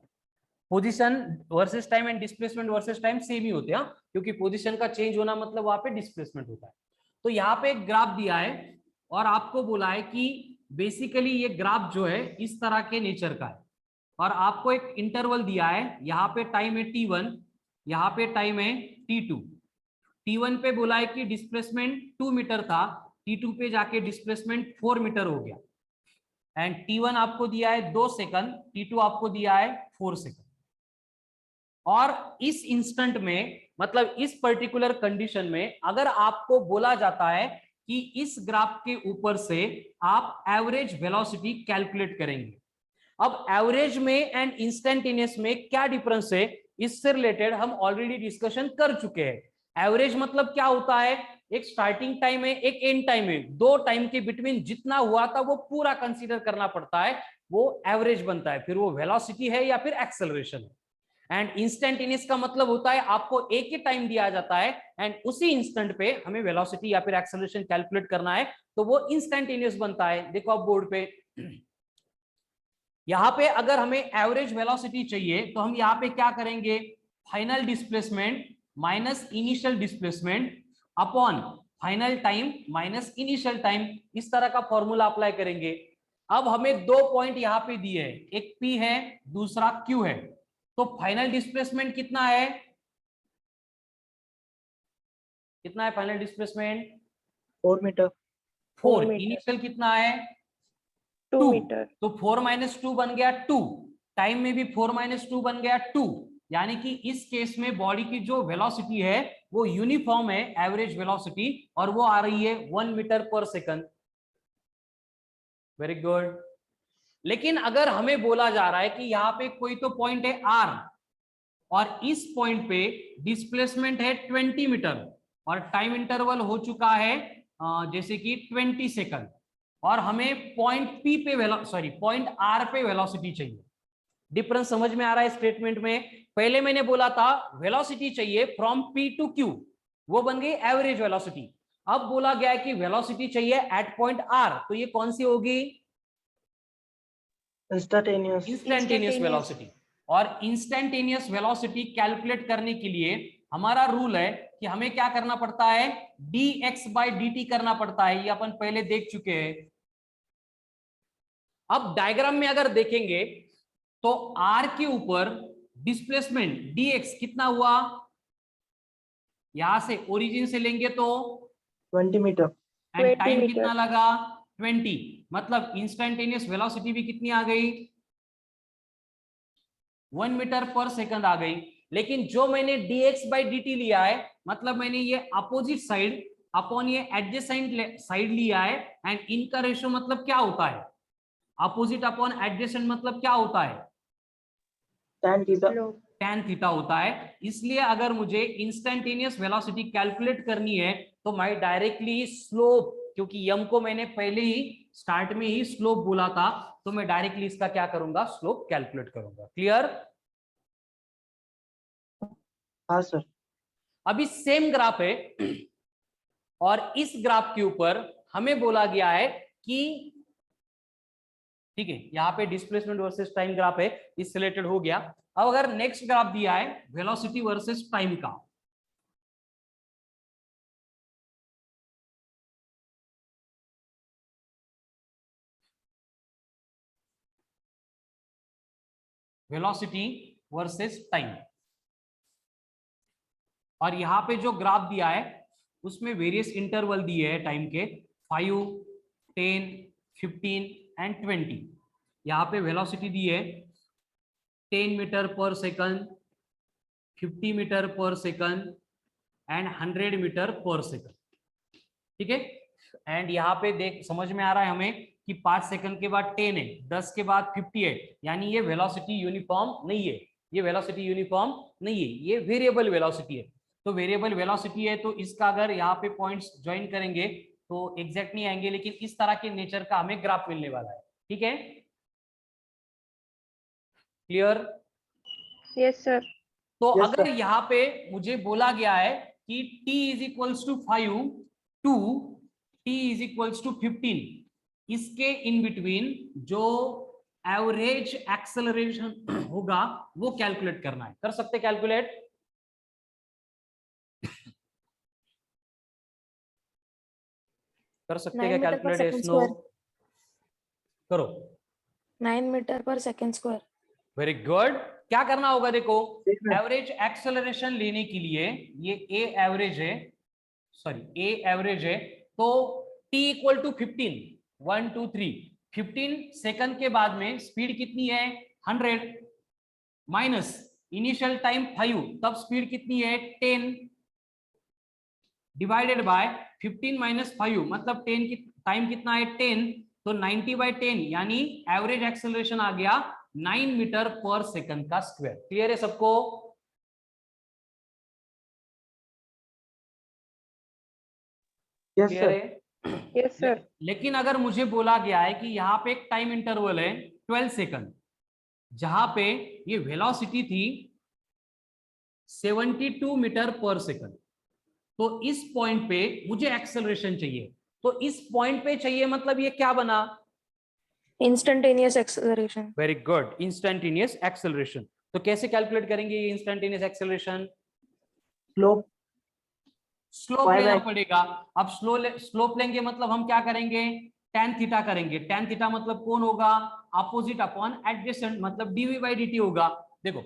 Position versus time and displacement versus time same ही होते हैं, क्योंकि पोजीशन का चेंज होना मतलब वहां पे डिस्प्लेसमेंट होता है। तो यहाँ पे एक ग्राफ दिया है और आपको बोला है कि बेसिकली ये ग्राफ जो है इस तरह के नेचर का है और आपको एक इंटरवल दिया है, यहाँ पे टाइम है t1, यहाँ पे टाइम है t2। t1 पे बोला है कि डिस्प्लेसमेंट 2 मीटर था, t2 पे जाके डिस्प्लेसमेंट 4 मीटर हो गया एंड t1 आपको दिया है 2 सेकंड, t2 आपको दिया है 4 सेकंड। और इस इंस्टेंट में मतलब इस पर्टिकुलर कंडीशन में अगर आपको बोला जाता है कि इस ग्राफ के ऊपर से आप एवरेज वेलोसिटी कैलकुलेट करेंगे। अब एवरेज में एंड इंस्टेंटेनियस में क्या डिफरेंस है, इससे रिलेटेड हम ऑलरेडी डिस्कशन कर चुके हैं। एवरेज मतलब क्या होता है, एक स्टार्टिंग टाइम है एक एंड टाइम है, दो टाइम के बिटवीन जितना हुआ था वो पूरा कंसीडर करना पड़ता है, वो एवरेज बनता है, फिर वो वेलोसिटी है या फिर एक्सेलरेशन है। एंड इंस्टेंटेनियस का मतलब होता है आपको एक ही टाइम दिया जाता है एंड उसी इंस्टेंट पे हमें वेलोसिटी या फिर एक्सेलरेशन कैलकुलेट करना है तो वो इंस्टेंटेनियस बनता है। देखो आप बोर्ड पे, यहां पे अगर हमें एवरेज वेलोसिटी चाहिए तो हम यहाँ पे क्या करेंगे, final displacement minus initial displacement upon final time minus initial time, इस तरह का फॉर्मूला अप्लाई करेंगे। अब हमें दो पॉइंट यहाँ पे दिए हैं, एक P है दूसरा Q है, तो फाइनल डिस्प्लेसमेंट कितना है, कितना है फाइनल डिस्प्लेसमेंट, 4 मीटर। 4। इनिशियल कितना है 2 मीटर। तो 4 - 2 बन गया 2, टाइम में भी 4 - 2 बन गया 2, यानी कि इस केस में बॉडी की जो वेलोसिटी है वो यूनिफॉर्म है एवरेज वेलोसिटी और वो आ रही है 1 मीटर पर सेकंड। Very good. लेकिन अगर हमें बोला जा रहा है कि यहाँ पे कोई तो पॉइंट है R और इस पॉइंट पे डिस्प्लेसमेंट है 20 मीटर और टाइम इंटरवल हो चुका है जैसे कि 20 सेकंड और हमें पॉइंट पी पे पॉइंट आर पे वेलोसिटी चाहिए। डिफरेंस समझ में आ रहा है स्टेटमेंट में? पहले मैंने बोला था वेलोसिटी चाहिए फ्रॉम पी टू क्यू, वो बन गई एवरेज वेलोसिटी। अब बोला गया है कि वेलोसिटी चाहिए एट पॉइंट आर, तो ये कौन सी होगी? Instantaneous. Instantaneous velocity. और इंस्टेंटेनियस वेलोसिटी कैलकुलेट करने के लिए हमारा रूल है कि हमें क्या करना पड़ता है? dx/dt करना पड़ता है, ये अपन पहले देख चुके हैं। अब डायग्राम में अगर देखेंगे तो r के ऊपर डिस्प्लेसमेंट dx कितना हुआ? यहां से ओरिजिन से लेंगे तो 20 meter. And 20 time metre. कितना लगा? 20। मतलब इंस्टेंटेनियस वेलोसिटी भी कितनी आ गई? 1 मीटर पर सेकंड आ गई। लेकिन जो मैंने dx/dt लिया है, मतलब मैंने ये अपोजिट साइड अपॉन ये एडजेसेंट साइड लिया है, एंड इनका रेशियो मतलब क्या होता है? अपोजिट अपॉन एडजेसेंट मतलब क्या होता है? Tan theta. Slope. tan theta होता है। इसलिए अगर मुझे इंस्टेंटेनियस वेलोसिटी कैलकुलेट करनी है तो मैं डायरेक्टली स्लोप, क्योंकि यम को मैंने पहले ही स्टार्ट में ही स्लोप बोला था, तो मैं डायरेक्टली इसका क्या करूंगा? स्लोप कैलकुलेट करूंगा। क्लियर? हाँ सर. अभी सेम ग्राफ है और इस ग्राफ के ऊपर हमें बोला गया है कि ठीक है, यहाँ पे डिस्प्लेसमेंट वर्सेस टाइम ग्राफ है, इससे रिलेटेड हो गया। अब अगर नेक्स्ट ग्राफ दिया है वेलोसिटी वर्सेस टाइम का, वेलोसिटी वर्सेस टाइम, और यहाँ पे जो ग्राफ दिया है उसमें वेरियस इंटरवल दिए हैं टाइम के 5, 10, 15 एंड 20। यहाँ पे वेलोसिटी दी है 10 मीटर पर सेकंड, 50 मीटर पर सेकंड एंड 100 मीटर पर सेकंड। ठीक है, एंड यहाँ पे देख समझ में आ रहा है हमें कि 5 सेकंड के बाद 10 है, 10 के बाद 50 है, यानी ये वेलोसिटी यूनिफॉर्म नहीं है, ये वेलोसिटी यूनिफॉर्म नहीं है, ये वेरिएबल वेलोसिटी है। तो वेरिएबल वेलोसिटी है तो इसका अगर यहाँ पे पॉइंट्स ज्वाइन करेंगे तो एग्जैक्ट नहीं आएंगे, लेकिन इस तरह के नेचर का हमें ग्राफ मिलने वाला है। ठीक है, क्लियर? Yes, sir. तो Yes, अगर sir. यहाँ पे मुझे बोला गया है कि t is equals to 5 to t is equals to 15, इसके इन बिटवीन जो एवरेज एक्सेलरेशन होगा वो कैलकुलेट करना है। कर सकते कैलकुलेट? कर सकते 9 क्या मीटर पर कैलकुलेट? Second snow square. करो। 9 मीटर पर सेकंड स्क्वायर। Very good. क्या करना होगा? देखो, ठीक है. एवरेज एक्सेलरेशन लेने के लिए ये ए एवरेज है, सॉरी ए एवरेज है, तो t इक्वल टू 15, 1 2 3, 15 सेकंड के बाद में स्पीड कितनी है? 100 माइनस इनिशियल टाइम 5, तब स्पीड कितनी है? 10 डिवाइडेड बाय 15 माइनस 5, मतलब 10 की टाइम कितना है? 10, तो 90/10 यानी एवरेज एक्सेलरेशन आ गया 9 मीटर पर सेकंड का स्क्वायर। क्लियर है सबको? Yes, clear sir. है? Yes, sir. लेकिन अगर मुझे बोला गया है कि यहाँ पे एक टाइम इंटरवल है 12 सेकंड, जहां पे ये वेलोसिटी थी 72 मीटर पर सेकंड, तो इस पॉइंट पे मुझे एक्सेलरेशन चाहिए, तो इस पॉइंट पे चाहिए, मतलब ये क्या बना? Instantaneous acceleration. Very good, instantaneous acceleration. तो कैसे कैलकुलेट करेंगे ये instantaneous acceleration? Slope. Slope Why लेना not? पड़ेगा। अब स्लोप लेंगे मतलब हम क्या करेंगे? tan थीटा करेंगे। tan थीटा मतलब कौन होगा? अपोजिट अपॉन एडजेसेंट, मतलब dv/dt होगा। देखो,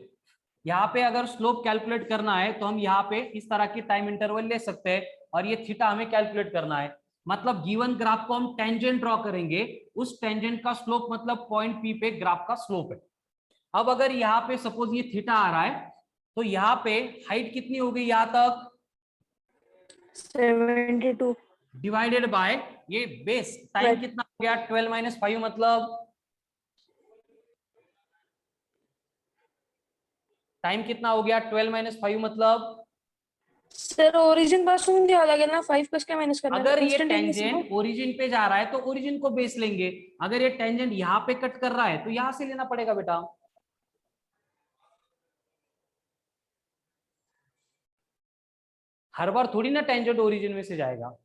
यहाँ पे अगर स्लोप कैलकुलेट करना है तो हम यहाँ पे इस तरह की टाइम इंटरवल ले सकते हैं, और ये थीटा हमें कैलकुलेट करना है। मतलब गिवन ग्राफ को हम टेंजेंट ड्रॉ करेंगे, उस टेंजेंट का स्लोप मतलब पॉइंट पी पे ग्राफ का स्लोप है। अब अगर यहाँ पे सपोज ये थीटा आ रहा है, तो यहाँ पे हाइट कितनी हो गई यहाँ तक? 72। डिवाइडेड बाय ये बेस टाइम कितना हो गया? 12 माइनस 5, मतलब टाइम कितना हो गया 12 - 5 मतलब सर ओरिजिन पासून घ्यावं लागेल ना 5 कसं काय मायनस करणार अगर ये Instantaneous टेंजेंट ओरिजिन पे जा रहा है तो ओरिजिन को बेस लेंगे, अगर ये टेंजेंट यहाँ पे कट कर रहा है तो यहां से लेना पड़ेगा बेटा। हर बार थोड़ी ना टेंजेंट ओरिजिन में से जाएगा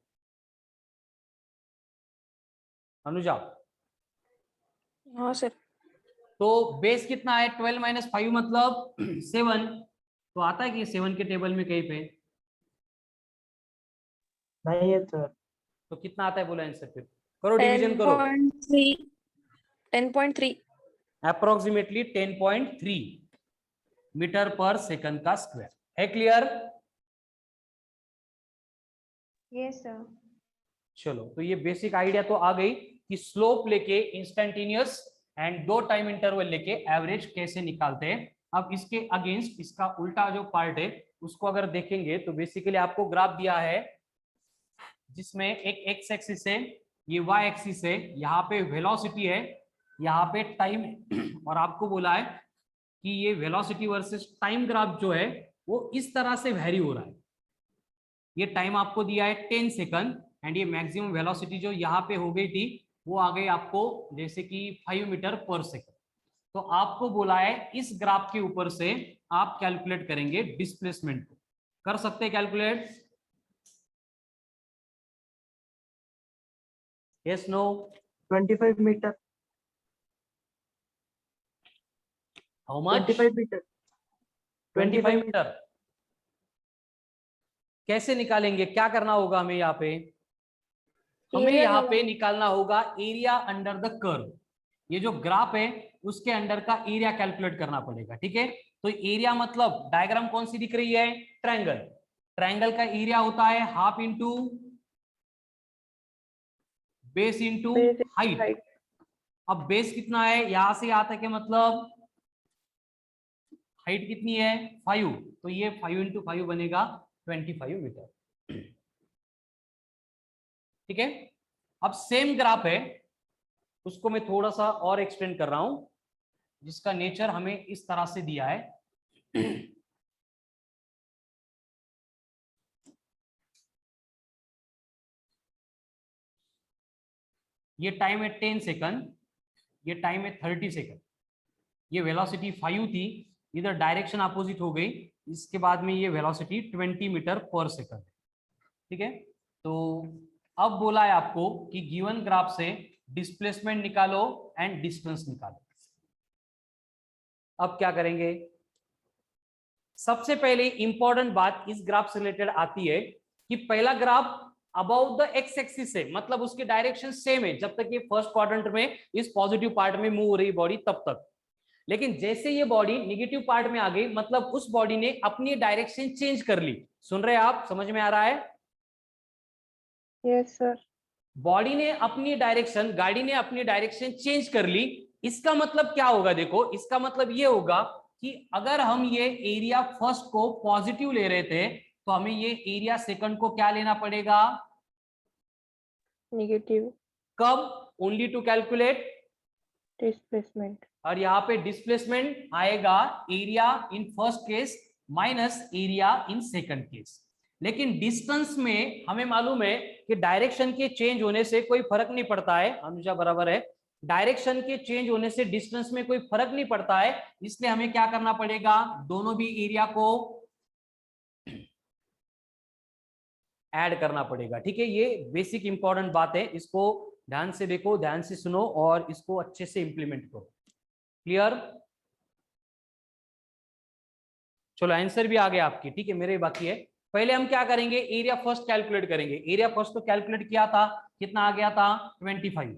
अनुजा। हाँ सर तो बेस कितना है 12 - 5 मतलब 7, तो आता है कि 7 के टेबल में कहीं पे नहीं है सर। तो कितना आता है बोला आंसर, फिर करो डिवीजन करो। 10.3 अप्रोक्सीमेटली 10.3 मीटर पर सेकंड का स्क्वायर है। क्लियर? Yes, sir. चलो, तो ये बेसिक आइडिया तो आ गई कि स्लोप लेके इंस्टेंटेनियस एंड 2 टाइम इंटरवल लेके एवरेज कैसे निकालते हैं। अब इसके अगेंस्ट इसका उल्टा जो पार्ट है उसको अगर देखेंगे तो बेसिकली आपको ग्राफ दिया है जिसमें एक एक्स एक्सिस है, ये वाई एक्सिस है, यहाँ पे वेलोसिटी है, यहाँ पे टाइम है, और आपको बोला है कि ये वेलोसिटी वर्सेस टाइम ग्राफ जो है वो इस तरह से वेरी हो रहा है। ये टाइम आपको दिया है 10 सेकंड एंड ये मैक्सिमम वेलोसिटी जो यहाँ पे हो गई थी वो आ गई आपको जैसे कि 5 मीटर पर सेकंड। तो आपको बोला है इस ग्राफ के ऊपर से आप कैलकुलेट करेंगे डिस्प्लेसमेंट को। कर सकते हैं calculate? Yes no? 25 metre. How much? 25 metre. 25 metre. कैसे निकालेंगे? क्या करना होगा हमें यहाँ पे? हमें Area यहाँ निकालना पे निकालना होगा एरिया अंडर द कर्व। ये जो ग्राफ है उसके अंडर का एरिया कैलकुलेट करना पड़ेगा। ठीक है, तो एरिया मतलब डायग्राम कौन सी दिख रही है? ट्रायंगल। ट्रायंगल का एरिया होता है half into base into Base height. height. अब बेस कितना है यहां से यहाँ तक है मतलब हाइट कितनी है 5, तो ये 5 × 5 बनेगा 25 मीटर। ठीक है, अब सेम ग्राफ है उसको मैं थोड़ा सा और एक्सटेंड कर रहा हूं जिसका नेचर हमें इस तरह से दिया है। ये टाइम है 10 सेकंड, ये टाइम है 30 सेकंड, ये वेलोसिटी 5 थी, इधर डायरेक्शन अपोजिट हो गई, इसके बाद में ये वेलोसिटी 20 मीटर पर सेकंड। ठीक है, तो अब बोला है आपको कि गिवन ग्राफ से डिस्प्लेसमेंट निकालो एंड डिस्टेंस निकालो। अब क्या करेंगे? सबसे पहले इंपॉर्टेंट बात इस ग्राफ से रिलेटेड आती है कि पहला graph about the x axis है, मतलब उसके डायरेक्शन सेम है जब तक ये फर्स्ट क्वाड्रेंट में इस पॉजिटिव पार्ट में मूव हो रही बॉडी तब तक। लेकिन जैसे ये बॉडी निगेटिव पार्ट में आ गई मतलब उस बॉडी ने अपनी डायरेक्शन चेंज कर ली। सुन रहे हैं आप? समझ में आ रहा है? Yes, sir. बॉडी ने अपनी डायरेक्शन, गाड़ी ने अपनी डायरेक्शन चेंज कर ली। इसका मतलब क्या होगा? देखो, इसका मतलब ये होगा कि अगर हम ये एरिया फर्स्ट को पॉजिटिव ले रहे थे तो हमें ये एरिया सेकंड को क्या लेना पड़ेगा? Negative कब? Only to calculate. displacement. और यहाँ पे डिस्प्लेसमेंट आएगा area in first case minus area in second case. लेकिन डिस्टेंस में हमें मालूम है कि डायरेक्शन के चेंज होने से कोई फर्क नहीं पड़ता है। अनुजा बराबर है, डायरेक्शन के चेंज होने से डिस्टेंस में कोई फर्क नहीं पड़ता है, इसलिए हमें क्या करना पड़ेगा? दोनों भी एरिया को ऐड करना पड़ेगा। ठीक है, ये बेसिक इंपॉर्टेंट बात है, इसको ध्यान से देखो, ध्यान से सुनो और इसको अच्छे से इंप्लीमेंट करो। क्लियर? चलो आंसर भी आ गया आपकी। ठीक है, मेरे बाकी है। पहले हम क्या करेंगे? एरिया फर्स्ट कैलकुलेट करेंगे। एरिया फर्स्ट तो कैलकुलेट किया था, कितना आ गया था 25।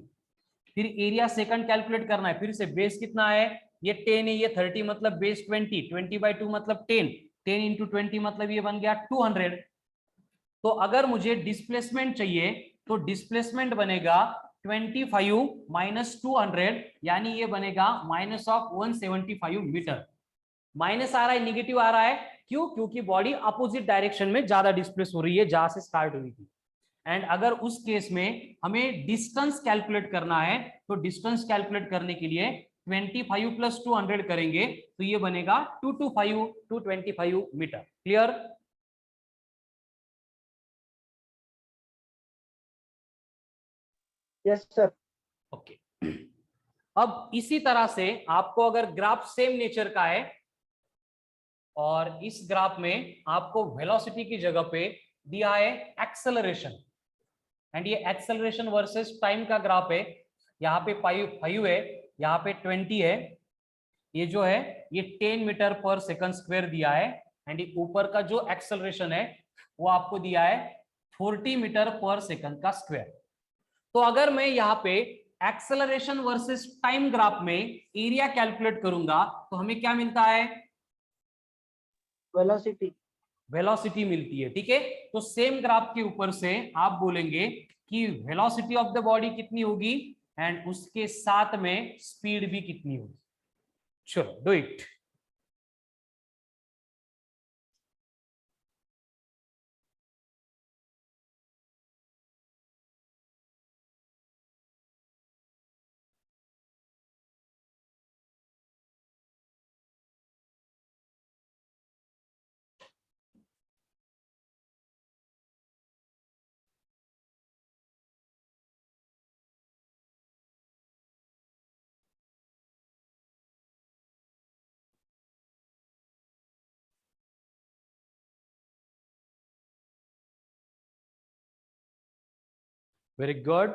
फिर एरिया सेकंड कैलकुलेट करना है, फिर से बेस कितना है? ये 10 है, ये 30 मतलब बेस 20, 20/2 मतलब 10, 10 × 20 मतलब ये बन गया 200। तो अगर मुझे डिस्प्लेसमेंट चाहिए तो डिस्प्लेसमेंट बनेगा 25 - 200, यानी ये बनेगा -175 मीटर। माइनस आ रहा है, निगेटिव आ रहा है, क्यों? क्योंकि बॉडी अपोजिट डायरेक्शन में ज्यादा डिस्प्लेस हो रही है जहां से स्टार्ट हुई थी। एंड अगर उस केस में हमें डिस्टेंस कैलकुलेट करना है तो डिस्टेंस कैलकुलेट करने के लिए 25 प्लस 200 करेंगे तो ये बनेगा 225 metre. Clear? Yes sir. Okay. अब इसी तरह से आपको अगर ग्राफ सेम नेचर का है और इस ग्राफ में आपको वेलोसिटी की जगह पे दिया है एक्सेलरेशन, एंड ये एक्सेलरेशन वर्सेस टाइम का ग्राफ है। यहाँ पे 5 है, यहाँ पे 20 है, ये जो है ये 10 मीटर पर सेकंड स्क्वायर दिया है, एंड ये ऊपर का जो एक्सेलरेशन है वो आपको दिया है 40 मीटर पर सेकंड का स्क्वायर। तो अगर मैं यहाँ पे एक्सेलरेशन वर्सेस टाइम ग्राफ में एरिया कैलकुलेट करूंगा तो हमें क्या मिलता है? वेलोसिटी। वेलोसिटी मिलती है। ठीक है, तो सेम ग्राफ के ऊपर से आप बोलेंगे कि वेलोसिटी ऑफ द बॉडी कितनी होगी एंड उसके साथ में स्पीड भी कितनी होगी। चलो डू इट। Very good.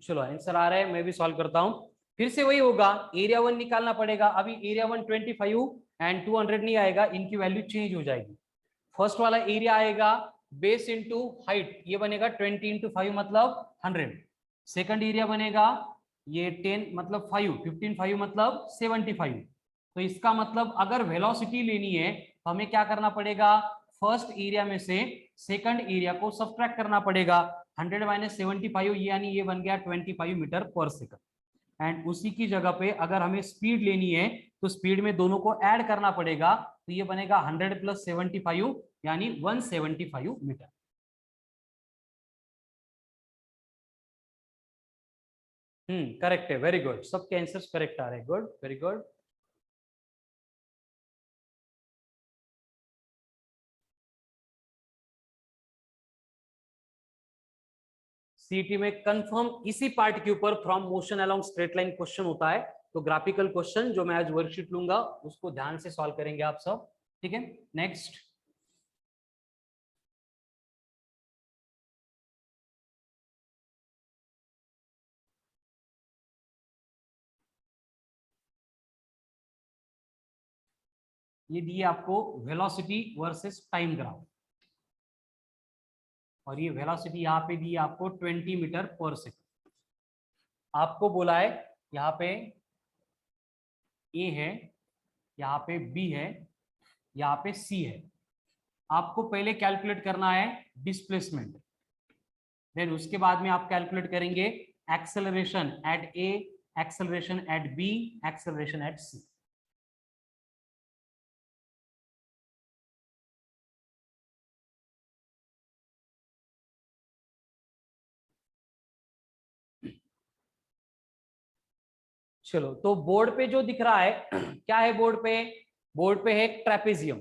चलो आंसर आ रहा है, मैं भी सॉल्व करता हूं। फिर से वही होगा, एरिया 1 निकालना पड़ेगा। अभी एरिया 1 25 एंड 200 नहीं आएगा, इनकी वैल्यू चेंज हो जाएगी। फर्स्ट वाला एरिया आएगा बेस इंटू हाइट, ये बनेगा 20 इंटू 5 मतलब 100। सेकंड एरिया बनेगा ये 10 मतलब 5, 15 5 मतलब 75। तो इसका मतलब अगर वेलोसिटी लेनी है तो हमें क्या करना पड़ेगा? फर्स्ट एरिया में से सेकंड एरिया को सब्ट्रैक्ट करना पड़ेगा। 100 माइनस 75 यानी ये बन गया 25 मीटर पर सेकंड। एंड उसी की जगह पे अगर हमें स्पीड लेनी है तो स्पीड में दोनों को ऐड करना पड़ेगा, तो ये बनेगा 100 प्लस 75 यानी 175 मीटर। करेक्ट है, वेरी गुड, सबके आंसर्स करेक्ट आ रहे हैं। Good, very good. सीटी में कंफर्म इसी पार्ट के ऊपर from motion along straight line question होता है। तो ग्राफिकल क्वेश्चन जो मैं आज वर्कशीट लूंगा उसको ध्यान से सॉल्व करेंगे आप सब। ठीक है, नेक्स्ट। ये दिए आपको वेलोसिटी वर्सेस टाइम ग्राफ, और ये वेलोसिटी यहाँ पे दी आपको 20 मीटर पर सेकंड। आपको बोला है यहाँ पे ए है, यहाँ पे बी है, यहाँ पे सी है। आपको पहले कैलकुलेट करना है डिस्प्लेसमेंट, देन उसके बाद में आप कैलकुलेट करेंगे acceleration at A, acceleration at B, acceleration at C. चलो, तो बोर्ड पे जो दिख रहा है क्या है बोर्ड पे? बोर्ड पे है ट्रेपेजियम।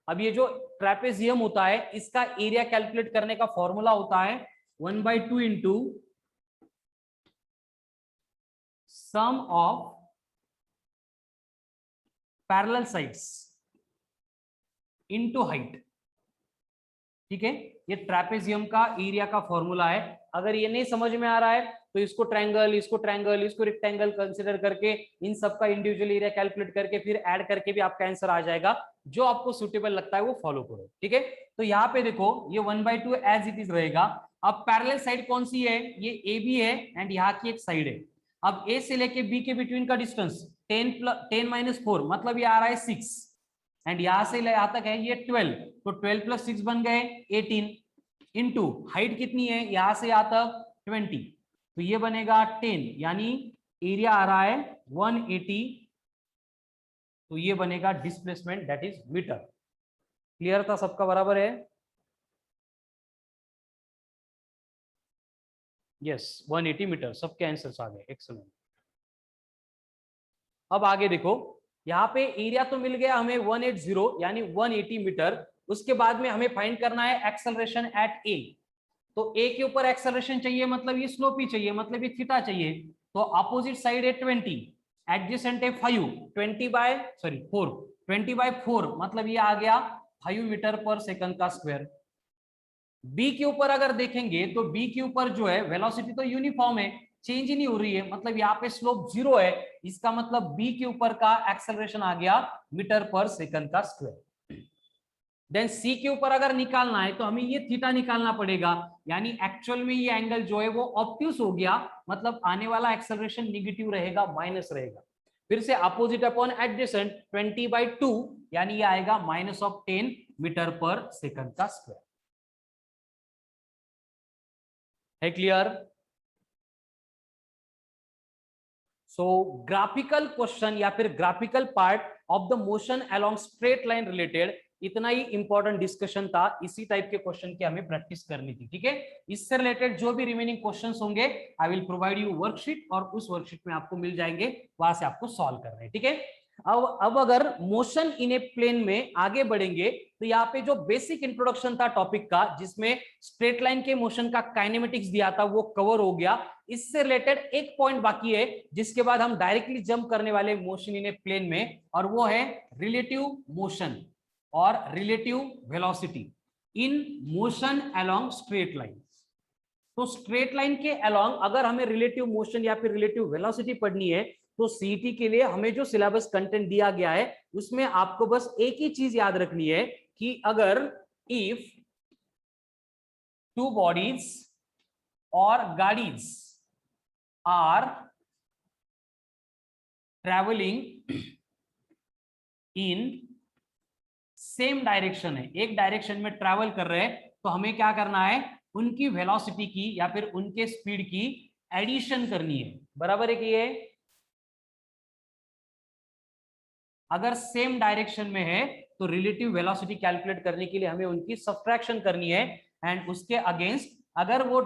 अब ये जो ट्रेपेजियम होता है इसका एरिया कैलकुलेट करने का फॉर्मूला होता है 1/2 into sum of parallel sides into height. ठीक है, ये ट्रेपेजियम का एरिया का फॉर्मूला है। अगर ये नहीं समझ में आ रहा है तो इसको ट्रायंगल, इसको ट्रायंगल, इसको रेक्टेंगल कंसीडर करके इन सब का इंडिविजुअल एरिया कैलकुलेट करके फिर ऐड करके भी आपका आंसर आ जाएगा। जो आपको सुटेबल लगता है वो फॉलो करो। ठीक है, तो यहाँ पे देखो ये 1/2 एज इट इज रहेगा। अब पैरेलल साइड कौन सी है? ये ए बी है एंड यहाँ की एक साइड है। अब ए से लेके बी के बिटवीन का डिस्टेंस 10 माइनस 4 मतलब ये आ रहा है 6, एंड यहां से यहां तक है ये 12, तो 12 प्लस 6 बन गए 18 इंटू हाइट कितनी है यहां से यहां तक 20, तो ये बनेगा 10 यानी एरिया आ रहा है 180, तो ये बनेगा displacement that is metre. Clear था सबका? बराबर है? यस, 180 मीटर, सबके आंसर्स आ गए। एक्सलेंट। अब आगे देखो, यहाँ पे एरिया तो मिल गया हमें 180 यानी 180 मीटर। उसके बाद में हमें फाइंड करना है एक्सेलरेशन एट ए। तो ए के ऊपर एक्सेलरेशन चाहिए, मतलब ये स्लोप ही चाहिए, मतलब ये थीटा चाहिए। तो अपोजिट साइड है 20, एडजेसेंट है 5, 20/4 मतलब ये आ गया 5 मीटर पर सेकंड का स्क्वायर। बी के ऊपर अगर देखेंगे तो बी के ऊपर जो है वेलोसिटी तो यूनिफॉर्म है, चेंज ही नहीं हो रही है, मतलब यहाँ पे स्लोप 0 है। इसका मतलब बी के ऊपर का एक्सेलरेशन आ गया मीटर पर सेकंड का स्क्वायर। देन सी के ऊपर अगर निकालना है तो हमें ये थीटा निकालना पड़ेगा, यानी एक्चुअल में ये एंगल जो है वो ऑब्ट्यूस हो गया, मतलब आने वाला एक्सेलरेशन निगेटिव रहेगा, माइनस रहेगा। फिर से अपोजिट अपॉन एडजेसेंट 20/2 यानी ये आएगा -10 मीटर पर सेकंड का स्क्वायर। है क्लियर? सो ग्राफिकल क्वेश्चन या फिर graphical part of the motion along straight line related इतना ही इंपॉर्टेंट डिस्कशन था। इसी टाइप के क्वेश्चन की हमें प्रैक्टिस करनी थी, ठीक है। इससे रिलेटेड जो भी रिमेनिंग क्वेश्चंस होंगे I will provide you worksheet, और उस वर्कशीट में आपको मिल जाएंगे, वहां से आपको सॉल्व करना है, ठीक है। अब अगर मोशन इन ए प्लेन में आगे बढ़ेंगे तो यहाँ पे जो बेसिक इंट्रोडक्शन था टॉपिक का, जिसमें स्ट्रेट लाइन के मोशन का काइनेमेटिक्स दिया था, वो कवर हो गया। इससे रिलेटेड एक पॉइंट बाकी है, जिसके बाद हम डायरेक्टली जंप करने वाले मोशन इन ए प्लेन में, और वो है रिलेटिव मोशन और relative velocity in motion along straight line. तो स्ट्रेट लाइन के अलोंग अगर हमें रिलेटिव मोशन या फिर रिलेटिव वेलोसिटी पढ़नी है तो सीईटी के लिए हमें जो सिलेबस कंटेंट दिया गया है उसमें आपको बस एक ही चीज याद रखनी है कि अगर इफ टू बॉडीज और गाड़ीज are travelling in same direction है, एक डायरेक्शन में ट्रैवल कर रहे हैं, तो हमें क्या करना है, उनकी वेलोसिटी की या फिर उनके स्पीड की एडिशन करनी है। बराबर है कि ये अगर सेम डायरेक्शन में है तो रिलेटिव वेलोसिटी कैलकुलेट करने के लिए हमें उनकी सब्ट्रैक्शन करनी है, एंड उसके अगेंस्ट अगर वो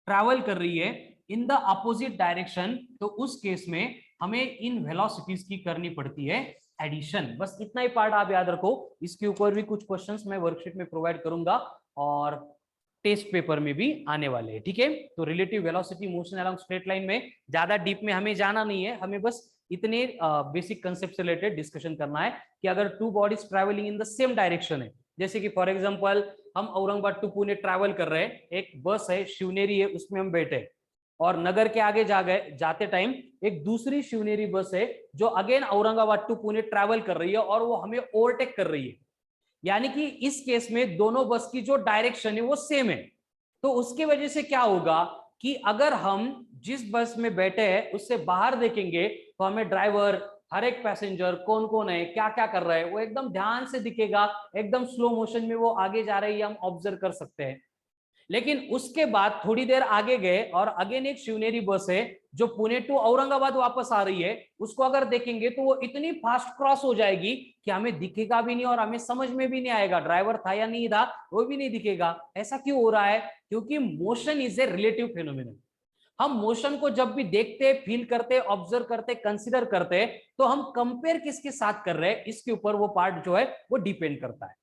ट्रैवल कर रही है इन द अपोजिट डायरेक्शन तो उस केस में हमें इन वेलोसिटीज की करनी पड़ती है एडिशन। बस इतना ही पार्ट आप याद रखो। इसके ऊपर भी कुछ क्वेश्चंस मैं वर्कशीट में प्रोवाइड करूंगा और टेस्ट पेपर में भी आने वाले हैं, ठीक है। तो relative velocity motion along straight line में ज्यादा डीप में हमें जाना नहीं है, हमें बस इतने बेसिक कंसेप्ट से रिलेटेड डिस्कशन करना है कि अगर two bodies travelling in the same direction है, जैसे कि फॉर एग्जांपल हम औरंगाबाद टू पुणे ट्रैवल कर रहे हैं, एक बस है शिवनेरी है उसमें हम बैठे, और नगर के आगे जाते टाइम एक दूसरी शिवनेरी बस है जो again Aurangabad to Pune travel कर रही है और वो हमें ओवरटेक कर रही है, यानी कि इस केस में दोनों बस की जो डायरेक्शन है वो सेम है। तो उसकी वजह से क्या होगा कि अगर हम जिस बस में बैठे हैं उससे बाहर देखेंगे तो हमें ड्राइवर, हर एक पैसेंजर कौन कौन है, क्या क्या कर रहा है, वो एकदम ध्यान से दिखेगा, एकदम स्लो मोशन में वो आगे जा रही है, हम ऑब्जर्व कर सकते हैं। लेकिन उसके बाद थोड़ी देर आगे गए और अगेन एक शिवनेरी बस है जो पुणे टू औरंगाबाद वापस आ रही है, उसको अगर देखेंगे तो वो इतनी फास्ट क्रॉस हो जाएगी कि हमें दिखेगा भी नहीं और हमें समझ में भी नहीं आएगा ड्राइवर था या नहीं था, वो भी नहीं दिखेगा। ऐसा क्यों हो रहा है? क्योंकि motion is a relative phenomenon. हम मोशन को जब भी देखते, फील करते, ऑब्जर्व करते, कंसिडर करते, तो हम कंपेयर किसके साथ कर रहे हैं इसके ऊपर वो पार्ट जो है वो डिपेंड करता है।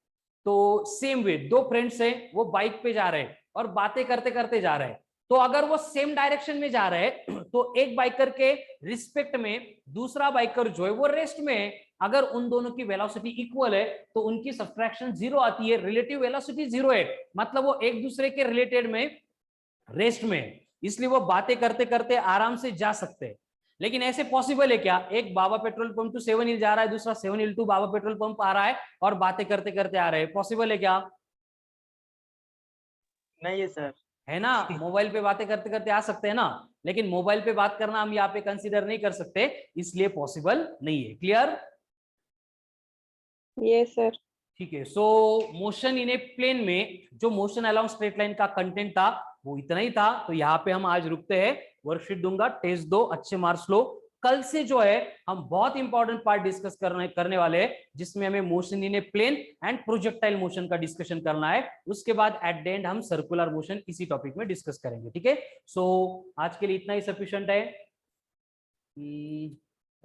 तो सेम वे दो फ्रेंड्स हैं, वो बाइक पे जा रहे हैं और बातें करते करते जा रहे हैं, तो अगर वो सेम डायरेक्शन में जा रहे हैं तो एक बाइकर के रिस्पेक्ट में दूसरा बाइकर जो है वो रेस्ट में है। अगर उन दोनों की वेलोसिटी इक्वल है तो उनकी सब्ट्रैक्शन 0 आती है, रिलेटिव वेलोसिटी 0 है, मतलब वो एक दूसरे के रिलेटेड में रेस्ट में है, इसलिए वो बातें करते करते आराम से जा सकते हैं। लेकिन ऐसे पॉसिबल है क्या? एक बाबा पेट्रोल पंप टू 7 हिल जा रहा है, दूसरा 7 हिल टू बाबा पेट्रोल पंप आ रहा है और बातें करते करते आ रहे हैं, पॉसिबल है क्या? नहीं है सर। है ना, मोबाइल पे बातें करते करते आ सकते हैं ना, लेकिन मोबाइल पे बात करना हम यहाँ पे कंसीडर नहीं कर सकते, इसलिए पॉसिबल नहीं है। क्लियर? Yes, sir. ठीक है। सो मोशन इन ए प्लेन में जो मोशन अलोंग स्ट्रेट लाइन का कंटेंट था वो इतना ही था। तो यहाँ पे हम आज रुकते हैं, वर्कशीट दूंगा, टेस्ट दो, अच्छे मार्क्स लो। कल से जो है हम बहुत इंपॉर्टेंट पार्ट डिस्कस करने वाले हैं, जिसमें हमें motion in a plane and projectile motion का डिस्कशन करना है। उसके बाद एट द एंड हम सर्कुलर मोशन इसी टॉपिक में डिस्कस करेंगे, ठीक है। सो आज के लिए इतना ही सफिशिएंट है।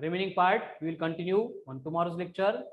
Remaining part we will continue on tomorrow's lecture.